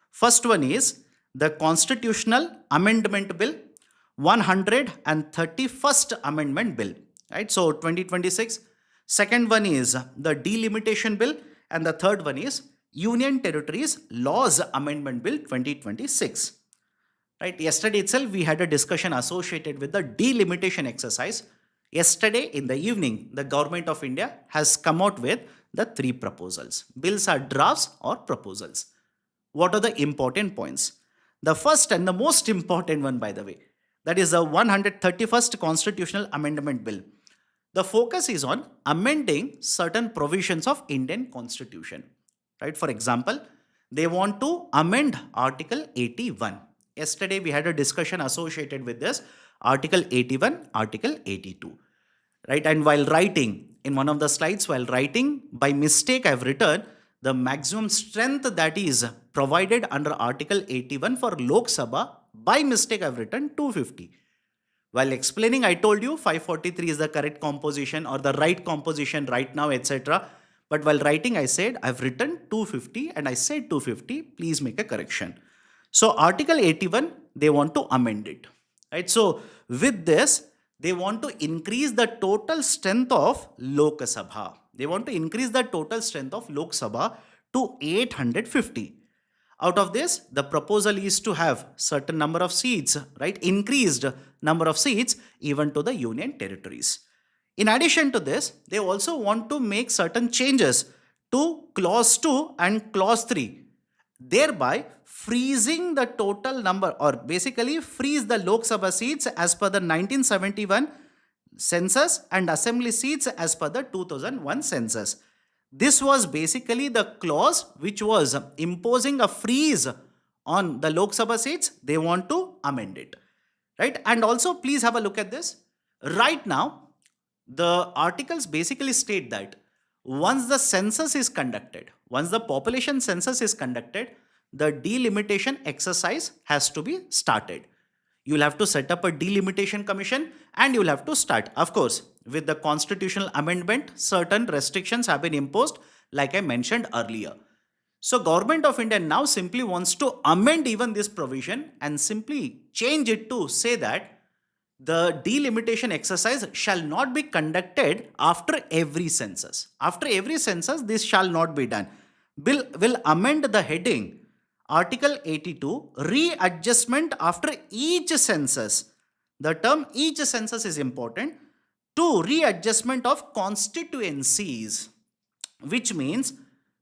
First one is the Constitutional Amendment Bill, 131st Amendment Bill, right, so 2026. Second one is the Delimitation Bill, and the third one is Union Territories Laws Amendment Bill 2026. Right, yesterday itself we had a discussion associated with the delimitation exercise. Yesterday in the evening, the government of India has come out with the 3 proposals. Bills are drafts or proposals. What are the important points? The first and the most important one, by the way, that is the 131st Constitutional Amendment Bill. The focus is on amending certain provisions of Indian Constitution. Right? For example, they want to amend Article 81. Yesterday we had a discussion associated with this Article 81, Article 82. Right? And while writing, in one of the slides, while writing, by mistake I've written the maximum strength that is provided under Article 81 for Lok Sabha. By mistake I've written 250. While explaining, I told you 543 is the correct composition or the right composition right now, etc. But while writing, I said I've written 250 and I said 250. Please make a correction. So Article 81, they want to amend it. Right? So with this, they want to increase the total strength of Lok Sabha. They want to increase the total strength of Lok Sabha to 850. Out of this, the proposal is to have certain number of seats, right? Increased number of seats even to the union territories. In addition to this, they also want to make certain changes to clause 2 and clause 3, thereby freezing the total number or basically freeze the Lok Sabha seats as per the 1971 census and assembly seats as per the 2001 census. This was basically the clause which was imposing a freeze on the Lok Sabha seats. They want to amend it, right? And also please have a look at this. Right now, the articles basically state that once the census is conducted, once the population census is conducted, the delimitation exercise has to be started. You'll have to set up a delimitation commission and you'll have to start. Of course, with the constitutional amendment, certain restrictions have been imposed, like I mentioned earlier. So Government of India now simply wants to amend even this provision and simply change it to say that the delimitation exercise shall not be conducted after every census. After every census, this shall not be done. Bill will amend the heading Article 82, readjustment after each census. The term each census is important, to readjustment of constituencies, which means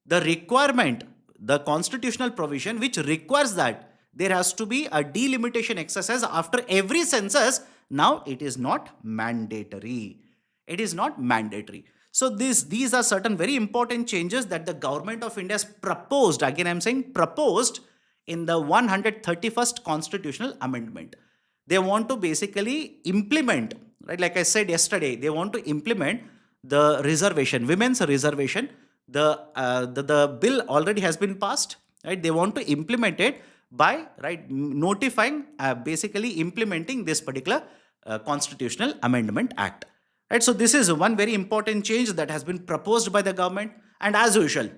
the requirement, the constitutional provision which requires that there has to be a delimitation exercise after every census. Now it is not mandatory. It is not mandatory. So these are certain very important changes that the Government of India has proposed. Again, I'm saying proposed in the 131st Constitutional Amendment. They want to basically implement, right? Like I said yesterday, they want to implement the reservation, women's reservation. The bill already has been passed, right? They want to implement it by notifying, basically implementing this particular Constitutional Amendment Act. Right, so this is one very important change that has been proposed by the government. And as usual,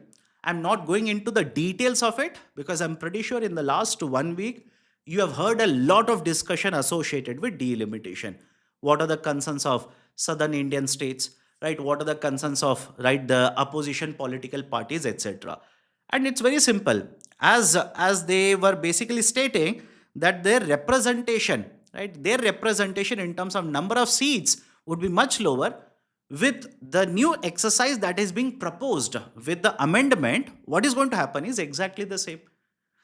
I'm not going into the details of it because I'm pretty sure in the last 1 week, you have heard a lot of discussion associated with delimitation. What are the concerns of southern Indian states, right? What are the concerns of, right, the opposition political parties, etc. And it's very simple. As they were basically stating that their representation, right, their representation in terms of number of seats would be much lower. With the new exercise that is being proposed with the amendment, what is going to happen is exactly the same.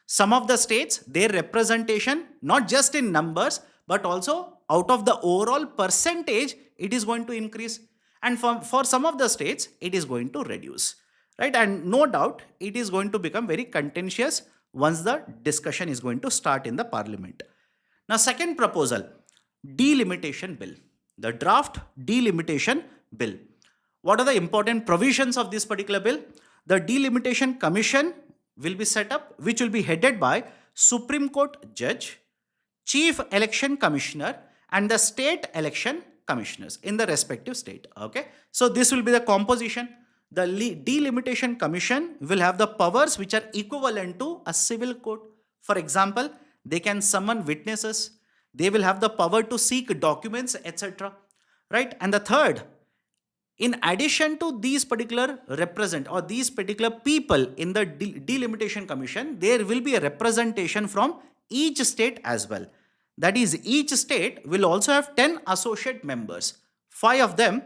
Some of the states, their representation, not just in numbers, but also out of the overall percentage, it is going to increase. And for some of the states, it is going to reduce. Right? And no doubt, it is going to become very contentious once the discussion is going to start in the parliament. Now, second proposal, delimitation bill. The draft delimitation bill. What are the important provisions of this particular bill? The delimitation commission will be set up, which will be headed by Supreme Court judge, chief election commissioner, and the state election commissioners in the respective state. Okay. So this will be the composition. The delimitation commission will have the powers which are equivalent to a civil court. For example, they can summon witnesses. They will have the power to seek documents, etc. Right? And the third, in addition to these particular these particular people in the delimitation commission, there will be a representation from each state as well. That is, each state will also have 10 associate members. 5 of them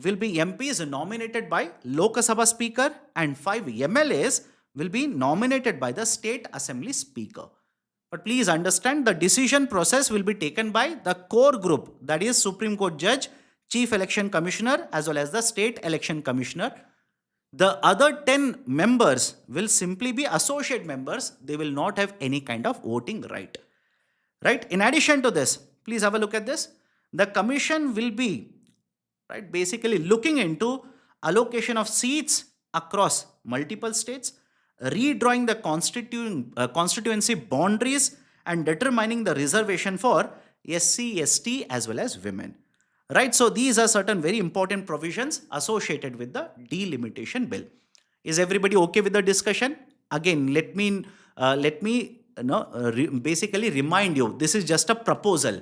will be MPs nominated by Lok Sabha Speaker, and 5 MLAs will be nominated by the State Assembly Speaker. But please understand, the decision process will be taken by the core group, that is Supreme Court Judge, Chief Election Commissioner, as well as the State Election Commissioner. The other 10 members will simply be associate members. They will not have any kind of voting right. Right? In addition to this, please have a look at this. The commission will be basically looking into allocation of seats across multiple states, redrawing the constituency boundaries, and determining the reservation for SC, ST as well as women. Right, so these are certain very important provisions associated with the delimitation bill. Is everybody okay with the discussion? Again, let me basically remind you, this is just a proposal.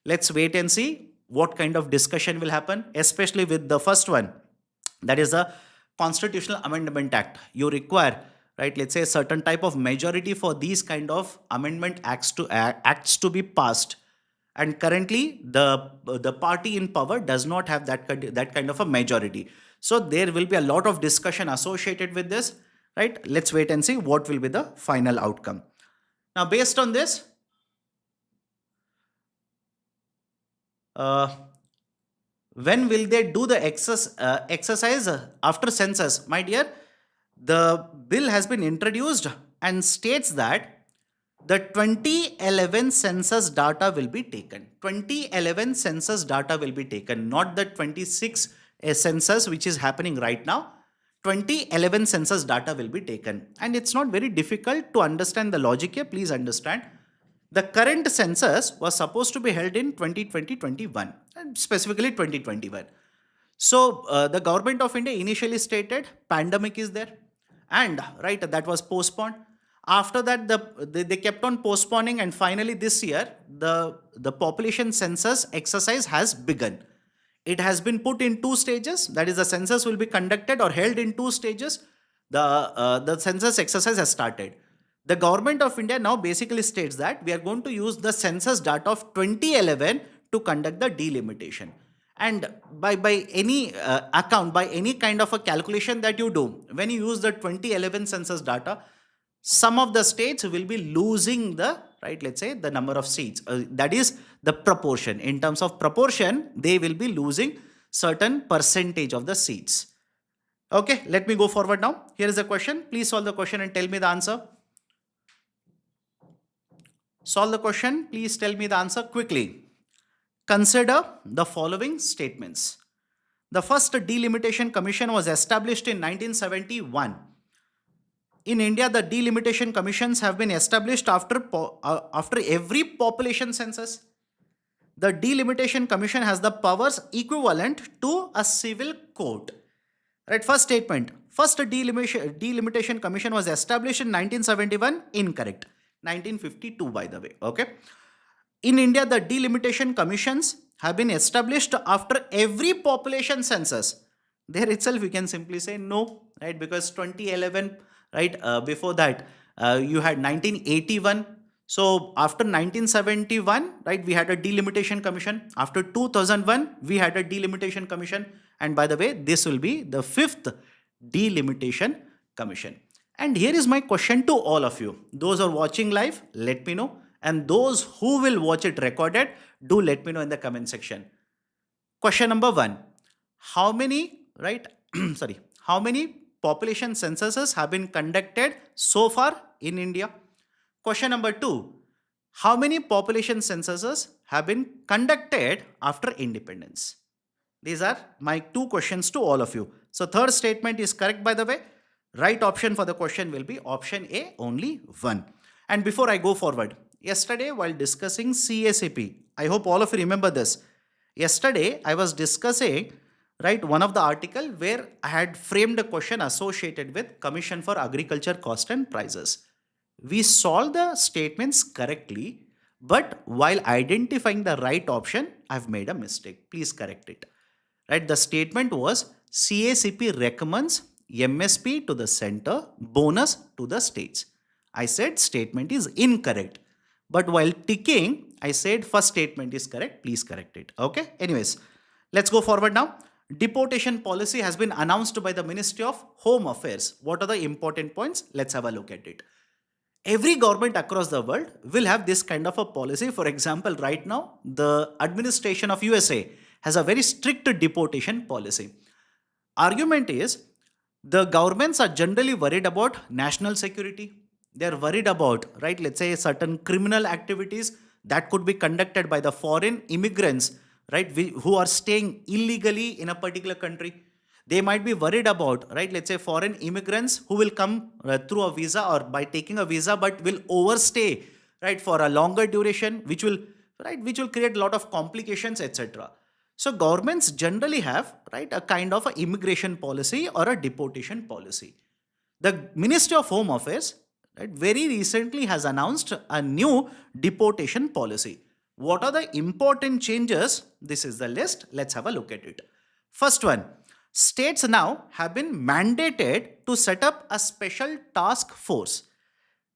Let's wait and see what kind of discussion will happen, especially with the first one, that is the Constitutional Amendment Act. You require, right, let's say a certain type of majority for these kind of amendment acts to be passed. And currently, the party in power does not have that kind of a majority. So there will be a lot of discussion associated with this, right? Let's wait and see what will be the final outcome. Now, based on this, when will they do the exercise after census? My dear, the bill has been introduced and states that the 2011 census data will be taken. 2011 census data will be taken, not the 26 census which is happening right now. 2011 census data will be taken. And it's not very difficult to understand the logic here. Please understand. The current census was supposed to be held in 2020-21 and specifically 2021. So the government of India initially stated pandemic is there, and right, that was postponed. After that, they kept on postponing, and finally this year the population census exercise has begun. It has been put in two stages. That is, the census will be conducted or held in two stages. The census exercise has started. The government of India now basically states that we are going to use the census data of 2011 to conduct the delimitation. And by any account, by any kind of a calculation that you do, when you use the 2011 census data, some of the states will be losing the, right, let's say the number of seats. That is the proportion. In terms of proportion, they will be losing certain percentage of the seats. Okay, let me go forward now. Here is the question. Please solve the question and tell me the answer. Solve the question. Please tell me the answer quickly. Consider the following statements. The first Delimitation Commission was established in 1971. In India, the Delimitation Commissions have been established after every population census. The Delimitation Commission has the powers equivalent to a civil court. Right, first statement. First Delimitation Commission was established in 1971. Incorrect. 1952, by the way. Okay. In India, the delimitation commissions have been established after every population census. There itself, we can simply say no, right? Because 2011, right? Before that, you had 1981. So after 1971, right, we had a delimitation commission. After 2001, we had a delimitation commission. And by the way, this will be the fifth delimitation commission. And here is my question to all of you. Those who are watching live, let me know. And those who will watch it recorded, do let me know in the comment section. Question number 1. How many, right, how many population censuses have been conducted so far in India? Question number 2. How many population censuses have been conducted after independence? These are my two questions to all of you. So third statement is correct, by the way. Right option for the question will be option A, only one. And before I go forward, yesterday while discussing CACP, I hope all of you remember this. Yesterday I was discussing, right, one of the article where I had framed a question associated with Commission for Agriculture Cost and Prices. We solved the statements correctly, but while identifying the right option, I've made a mistake. Please correct it. Right, the statement was CACP recommends MSP to the center, bonus to the states. I said statement is incorrect. But while ticking, I said first statement is correct. Please correct it. Okay. Anyways, let's go forward now. Deportation policy has been announced by the Ministry of Home Affairs. What are the important points? Let's have a look at it. Every government across the world will have this kind of a policy. For example, right now, the administration of USA has a very strict deportation policy. Argument is, the governments are generally worried about national security. They are worried about, right, let's say certain criminal activities that could be conducted by the foreign immigrants, right, who are staying illegally in a particular country. They might be worried about, right, let's say foreign immigrants who will come through a visa or by taking a visa but will overstay, right, for a longer duration, which will create a lot of complications, etc. So governments generally have, right, a kind of a immigration policy or a deportation policy. The Ministry of Home Affairs, right, very recently has announced a new deportation policy. What are the important changes? This is the list. Let's have a look at it. First one, states now have been mandated to set up a special task force.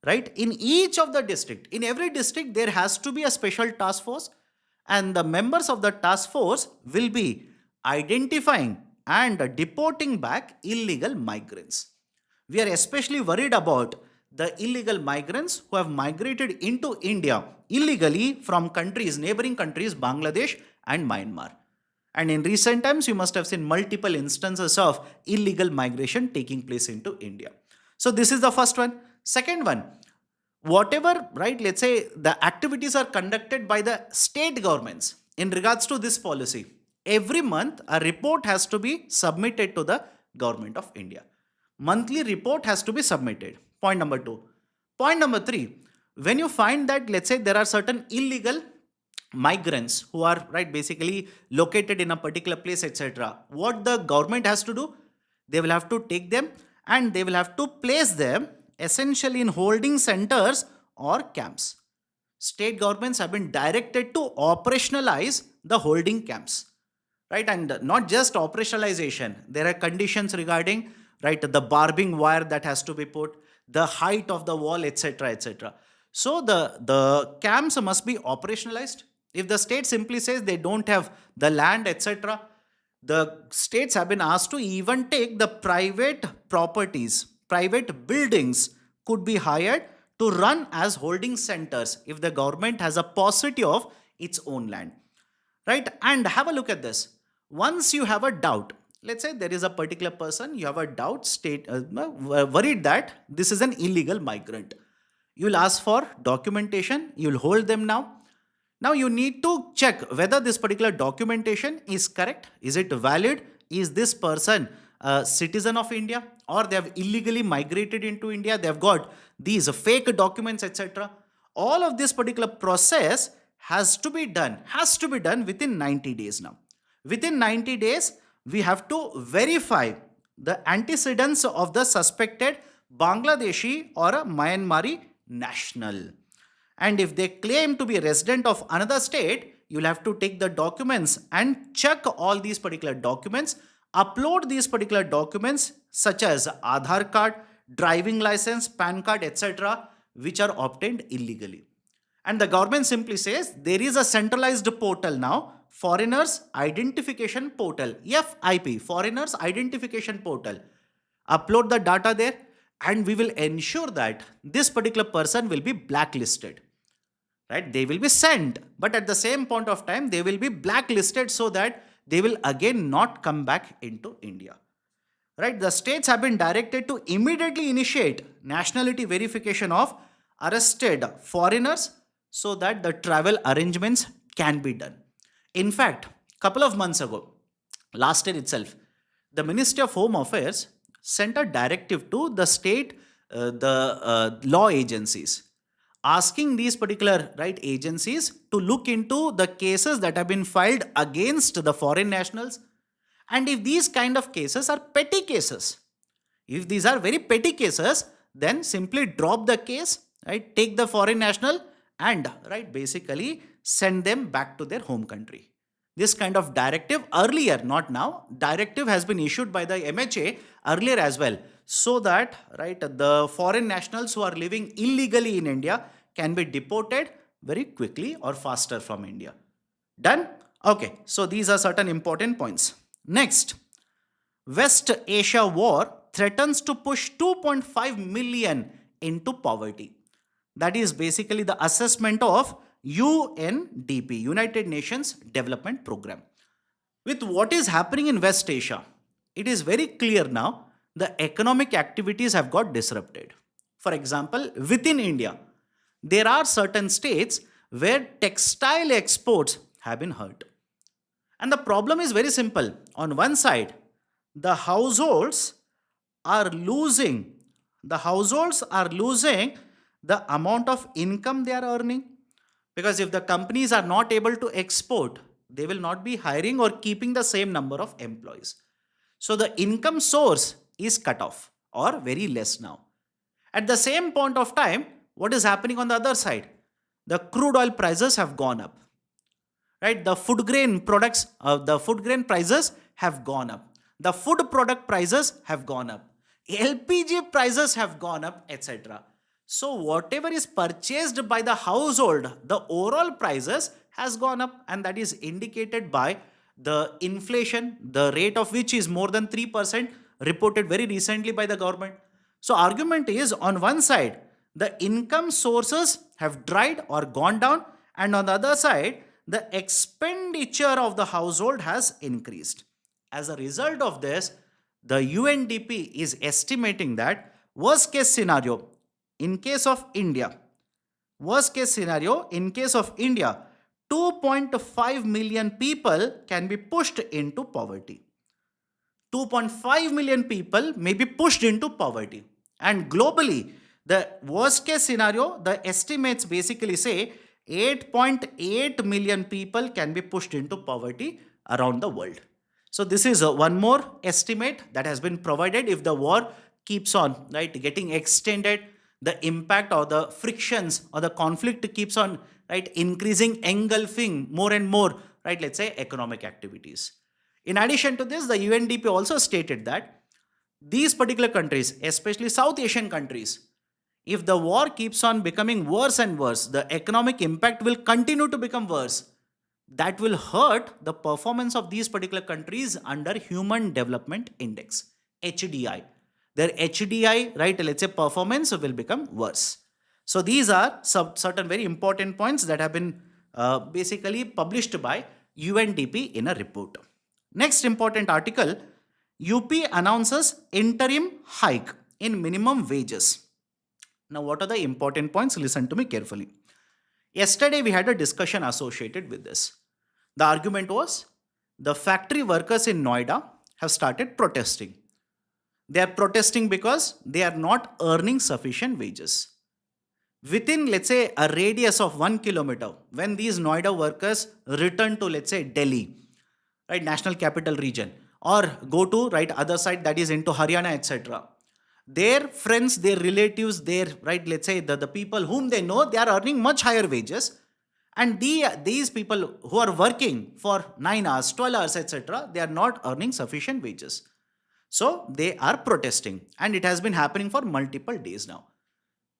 Right, in each of the district, in every district, there has to be a special task force. And the members of the task force will be identifying and deporting back illegal migrants. We are especially worried about the illegal migrants who have migrated into India illegally from countries, neighboring countries, Bangladesh and Myanmar. And in recent times, you must have seen multiple instances of illegal migration taking place into India. So this is the first one. Second one, whatever, right, let's say the activities are conducted by the state governments in regards to this policy, every month a report has to be submitted to the government of India. monthly report has to be submitted. Point number 2. Point number 3, when you find that, let's say, there are certain illegal migrants who are, right, basically located in a particular place, etc., what the government has to do, they will have to take them and they will have to place them essentially in holding centers or camps. State governments have been directed to operationalize the holding camps, right? And not just operationalization, there are conditions regarding, right, the barbing wire that has to be put, the height of the wall, etc., etc. So the camps must be operationalized. If the state simply says they don't have the land, etc., the states have been asked to even take the private properties, private buildings could be hired to run as holding centers if the government has a paucity of its own land, right? And have a look at this. Once you have a doubt, let's say there is a particular person, you have a doubt, worried that this is an illegal migrant, you'll ask for documentation, you'll hold them. Now you need to check whether this particular documentation is correct, is it valid, is this person a citizen of India, or they have illegally migrated into India, they have got these fake documents, etc. All of this particular process has to be done within 90 days. Now within 90 days we have to verify the antecedents of the suspected Bangladeshi or a Myanmari national. And if they claim to be a resident of another state, you'll have to take the documents and check all these particular documents, upload these particular documents such as Aadhaar card, driving license, PAN card, etc., which are obtained illegally. And the government simply says there is a centralized portal now, Foreigners Identification Portal, FIP, Foreigners Identification Portal. Upload the data there and we will ensure that this particular person will be blacklisted, right? They will be sent, but at the same point of time they will be blacklisted so that they will again not come back into India, right? The states have been directed to immediately initiate nationality verification of arrested foreigners so that the travel arrangements can be done. In fact, couple of months ago, last year itself, the Ministry of Home Affairs sent a directive to the state, the law agencies, asking these particular, right, agencies to look into the cases that have been filed against the foreign nationals. And if these kind of cases are petty cases, if these are very petty cases, then simply drop the case, right, take the foreign national and, right, basically send them back to their home country. This kind of directive earlier, not now, directive has been issued by the MHA earlier as well, so that, right, the foreign nationals who are living illegally in India can be deported very quickly or faster from India. Done? Okay, so these are certain important points. Next, West Asia war threatens to push 2.5 million into poverty. That is basically the assessment of UNDP, United Nations Development Program. With what is happening in West Asia, it is very clear now the economic activities have got disrupted. For example, within India, there are certain states where textile exports have been hurt. And the problem is very simple. On one side, the households are losing, the amount of income they are earning. Because if the companies are not able to export, they will not be hiring or keeping the same number of employees. So the income source is cut off or very less now. At the same point of time, what is happening on the other side? The crude oil prices have gone up, right? The food grain products, the food grain prices have gone up. The food product prices have gone up. LPG prices have gone up, etc. So whatever is purchased by the household, the overall prices has gone up, and that is indicated by the inflation, the rate of which is more than 3% reported very recently by the government. So argument is, on one side, the income sources have dried or gone down, and on the other side, the expenditure of the household has increased. As a result of this, the UNDP is estimating that worst case scenario, in case of India, 2.5 million people can be pushed into poverty. 2.5 million people may be pushed into poverty. And globally, the worst case scenario, the estimates basically say 8.8 million people can be pushed into poverty around the world. So this is one more estimate that has been provided. If the war keeps on right getting extended, the impact or the frictions or the conflict keeps on right increasing, engulfing more and more right, let's say economic activities. In addition to this, the UNDP also stated that these particular countries, especially South Asian countries, if the war keeps on becoming worse and worse, the economic impact will continue to become worse. That will hurt the performance of these particular countries under Human Development Index, HDI. Their HDI, right, let's say performance will become worse. So these are some certain very important points that have been basically published by UNDP in a report. Next important article, UP announces interim hike in minimum wages. Now, what are the important points? Listen to me carefully. Yesterday, we had a discussion associated with this. The argument was the factory workers in Noida have started protesting. They are protesting because they are not earning sufficient wages. Within, let's say, a radius of 1 kilometer, when these Noida workers return to, let's say, Delhi, right, national capital region, or go to right other side, that is into Haryana, etc., their friends, their relatives, their right, let's say the people whom they know, they are earning much higher wages, and these people who are working for 9 hours, 12 hours, etc., they are not earning sufficient wages. So they are protesting, and it has been happening for multiple days now.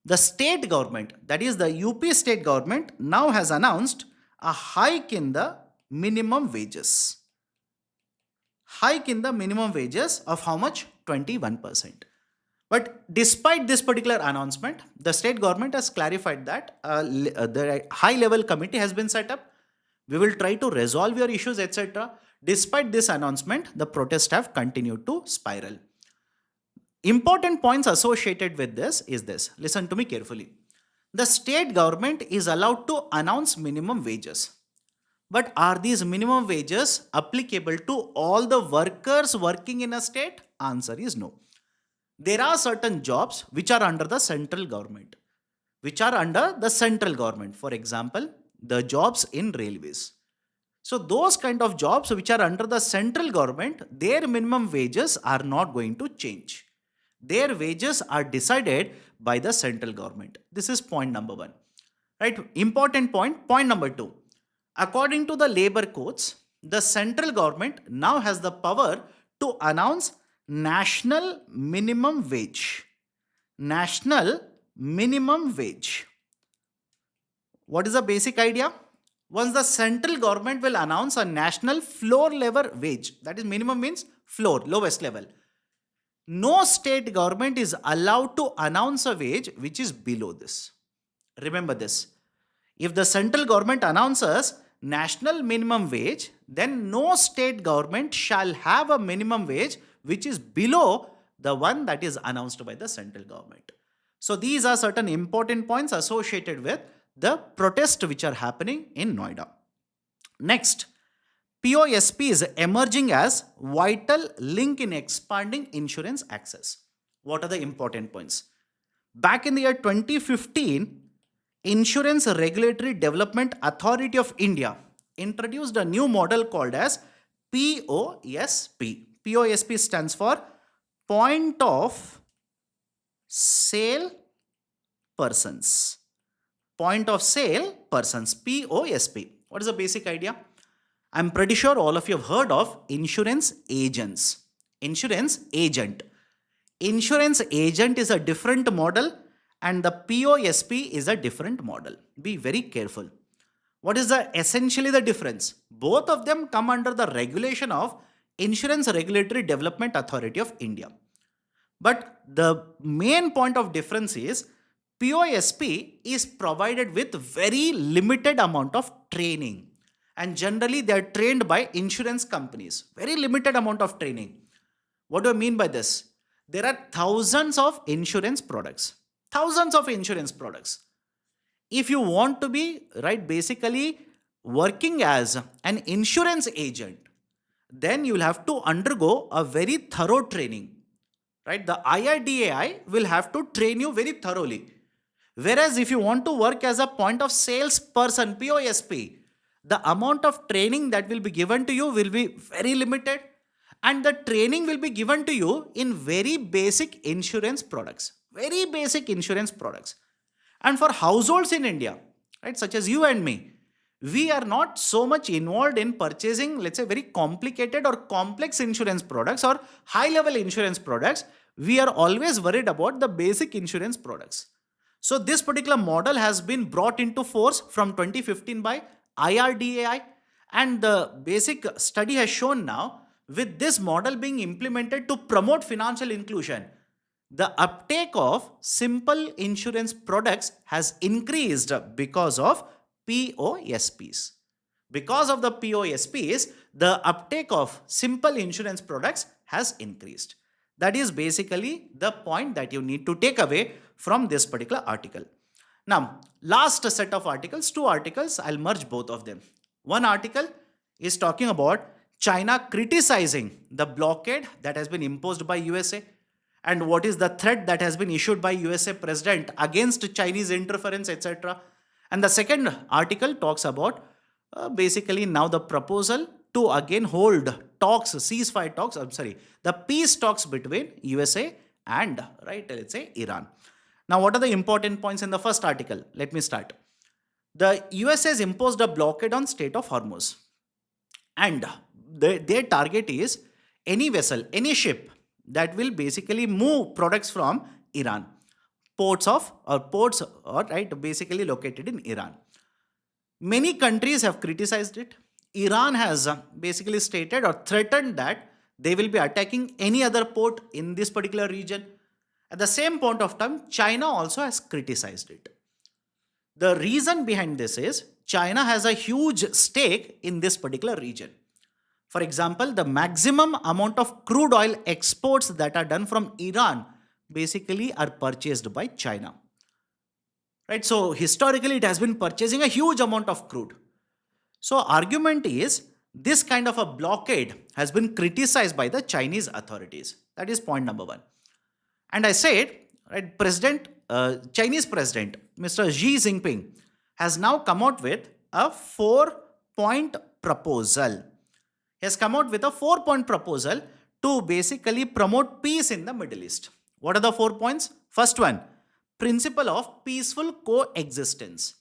The state government, that is the UP state government, now has announced a hike in the minimum wages. Hike in the minimum wages of how much? 21%. But despite this particular announcement, the state government has clarified that the high level committee has been set up. We will try to resolve your issues, etc. Despite this announcement, the protests have continued to spiral. Important points associated with this is this. Listen to me carefully. The state government is allowed to announce minimum wages. But are these minimum wages applicable to all the workers working in a state? Answer is no. There are certain jobs which are under the central government. For example, the jobs in railways. So those kind of jobs which are under the central government, their minimum wages are not going to change. Their wages are decided by the central government. This is point number one. Right? Important point. Point number two. According to the labor codes, the central government now has the power to announce national minimum wage. National minimum wage. What is the basic idea? Once the central government will announce a national floor level wage, that is minimum means floor, lowest level. No state government is allowed to announce a wage which is below this. Remember this. If the central government announces national minimum wage, then no state government shall have a minimum wage which is below the one that is announced by the central government. So these are certain important points associated with the protests which are happening in Noida. Next, POSP is emerging as vital link in expanding insurance access. What are the important points? Back in the year 2015, Insurance Regulatory Development Authority of India introduced a new model called as POSP. POSP stands for Point of Sale Persons. Point of Sale Persons, POSP. What is the basic idea? I'm pretty sure all of you have heard of insurance agents. Insurance agent. Insurance agent is a different model and the POSP is a different model. Be very careful. What is essentially the difference? Both of them come under the regulation of Insurance Regulatory Development Authority of India. But the main point of difference is POSP is provided with very limited amount of training. And generally they are trained by insurance companies. Very limited amount of training. What do I mean by this? There are thousands of insurance products. Thousands of insurance products. If you want to be, right, basically working as an insurance agent, then you will have to undergo a very thorough training, right? The IRDAI will have to train you very thoroughly. Whereas if you want to work as a point of sales person, POSP, the amount of training that will be given to you will be very limited, and the training will be given to you in very basic insurance products, very basic insurance products. And for households in India, right, such as you and me, we are not so much involved in purchasing, let's say, very complicated or complex insurance products or high level insurance products. We are always worried about the basic insurance products. So this particular model has been brought into force from 2015 by IRDAI, and the basic study has shown now, with this model being implemented to promote financial inclusion, the uptake of simple insurance products has increased because of POSPs. Because of the POSPs, the uptake of simple insurance products has increased. That is basically the point that you need to take away from this particular article. Now, last set of articles, two articles, I'll merge both of them. One article is talking about China criticizing the blockade that has been imposed by USA, and what is the threat that has been issued by USA president against Chinese interference, etc. And the second article talks about basically now the proposal to again hold talks, ceasefire talks, the peace talks between USA and, right, let's say, Iran. Now, what are the important points in the first article? Let me start. The USA has imposed a blockade on Strait of Hormuz, and their target is any vessel, any ship that will basically move products from Iran, ports or right, basically located in Iran. Many countries have criticized it. Iran has basically stated or threatened that they will be attacking any other port in this particular region. At the same point of time, China also has criticized it. The reason behind this is China has a huge stake in this particular region. For example, the maximum amount of crude oil exports that are done from Iran basically are purchased by China. Right? So historically, it has been purchasing a huge amount of crude. So argument is this kind of a blockade has been criticized by the Chinese authorities. That is point number one. And I said, right, Chinese President, Mr. Xi Jinping, has now come out with a 4-point proposal. He has come out with a 4-point proposal to basically promote peace in the Middle East. What are the 4 points? First one, principle of peaceful coexistence.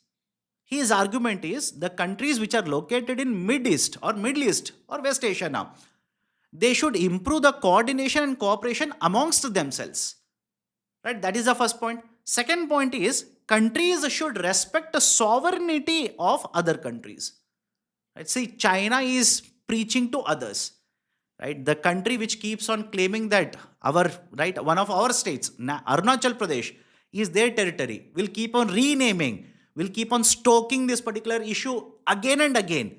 His argument is the countries which are located in Middle East or West Asia now, they should improve the coordination and cooperation amongst themselves. Right? That is the first point. Second point is countries should respect the sovereignty of other countries. Right? See, China is preaching to others. Right? The country which keeps on claiming that one of our states, Arunachal Pradesh, is their territory, will keep on renaming, will keep on stoking this particular issue again and again.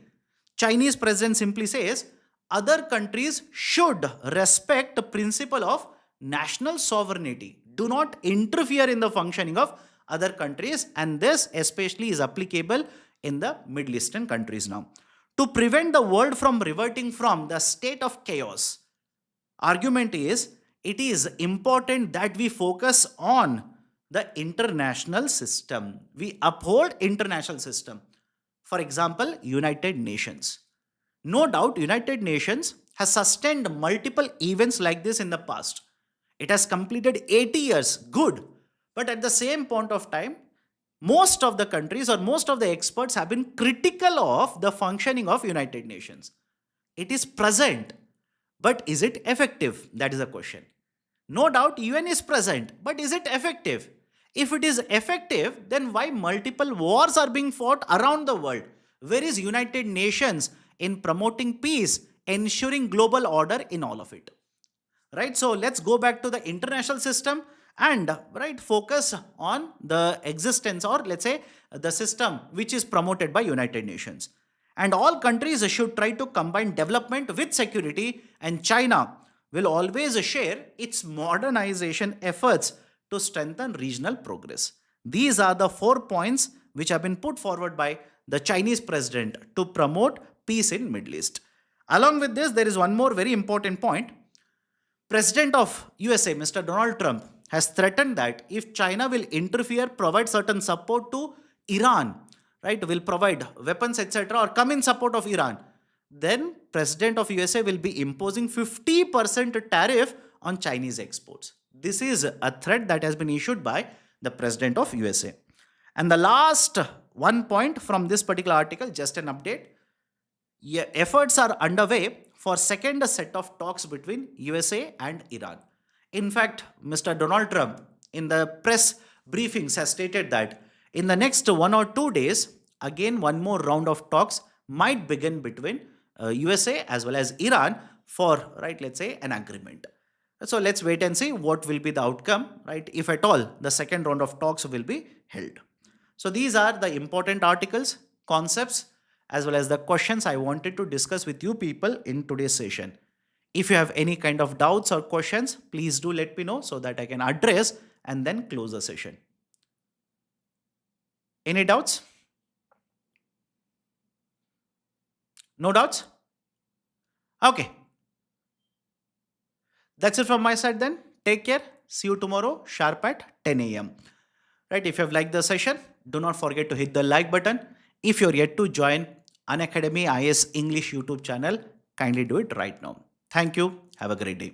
Chinese president simply says other countries should respect the principle of national sovereignty. Do not interfere in the functioning of other countries, and this especially is applicable in the Middle Eastern countries now. To prevent the world from reverting from the state of chaos, argument is it is important that we focus on the international system. We uphold international system. For example, United Nations. No doubt, United Nations has sustained multiple events like this in the past. It has completed 80 years, good. But at the same point of time, most of the countries or most of the experts have been critical of the functioning of United Nations. It is present, but is it effective? That is the question. No doubt, UN is present, but is it effective? If it is effective, then why multiple wars are being fought around the world? Where is United Nations in promoting peace, ensuring global order in all of it? Right? So let's go back to the international system and focus on the existence, or let's say the system which is promoted by United Nations. And all countries should try to combine development with security, and China will always share its modernization efforts to strengthen regional progress. These are the 4 points which have been put forward by the Chinese president to promote peace in Middle East. Along with this, there is one more very important point. President of USA, Mr. Donald Trump, has threatened that if China will interfere, provide certain support to Iran, right, will provide weapons, etc., or come in support of Iran, then President of USA will be imposing 50% tariff on Chinese exports. This is a threat that has been issued by the President of USA. And the last one point from this particular article, just an update. Yeah, efforts are underway for second set of talks between USA and Iran. In fact, Mr. Donald Trump in the press briefings has stated that in the next 1 or 2 days, again one more round of talks might begin between USA as well as Iran for, right, let's say an agreement. So let's wait and see what will be the outcome, right, if at all the second round of talks will be held. So these are the important articles, concepts, as well as the questions I wanted to discuss with you people in today's session. If you have any kind of doubts or questions, please do let me know so that I can address and then close the session. Any doubts? No doubts? Okay. That's it from my side then. Take care. See you tomorrow sharp at 10 a.m. Right, if you have liked the session, do not forget to hit the like button. If you're yet to join Unacademy IS English YouTube channel, kindly do it right now. Thank you. Have a great day.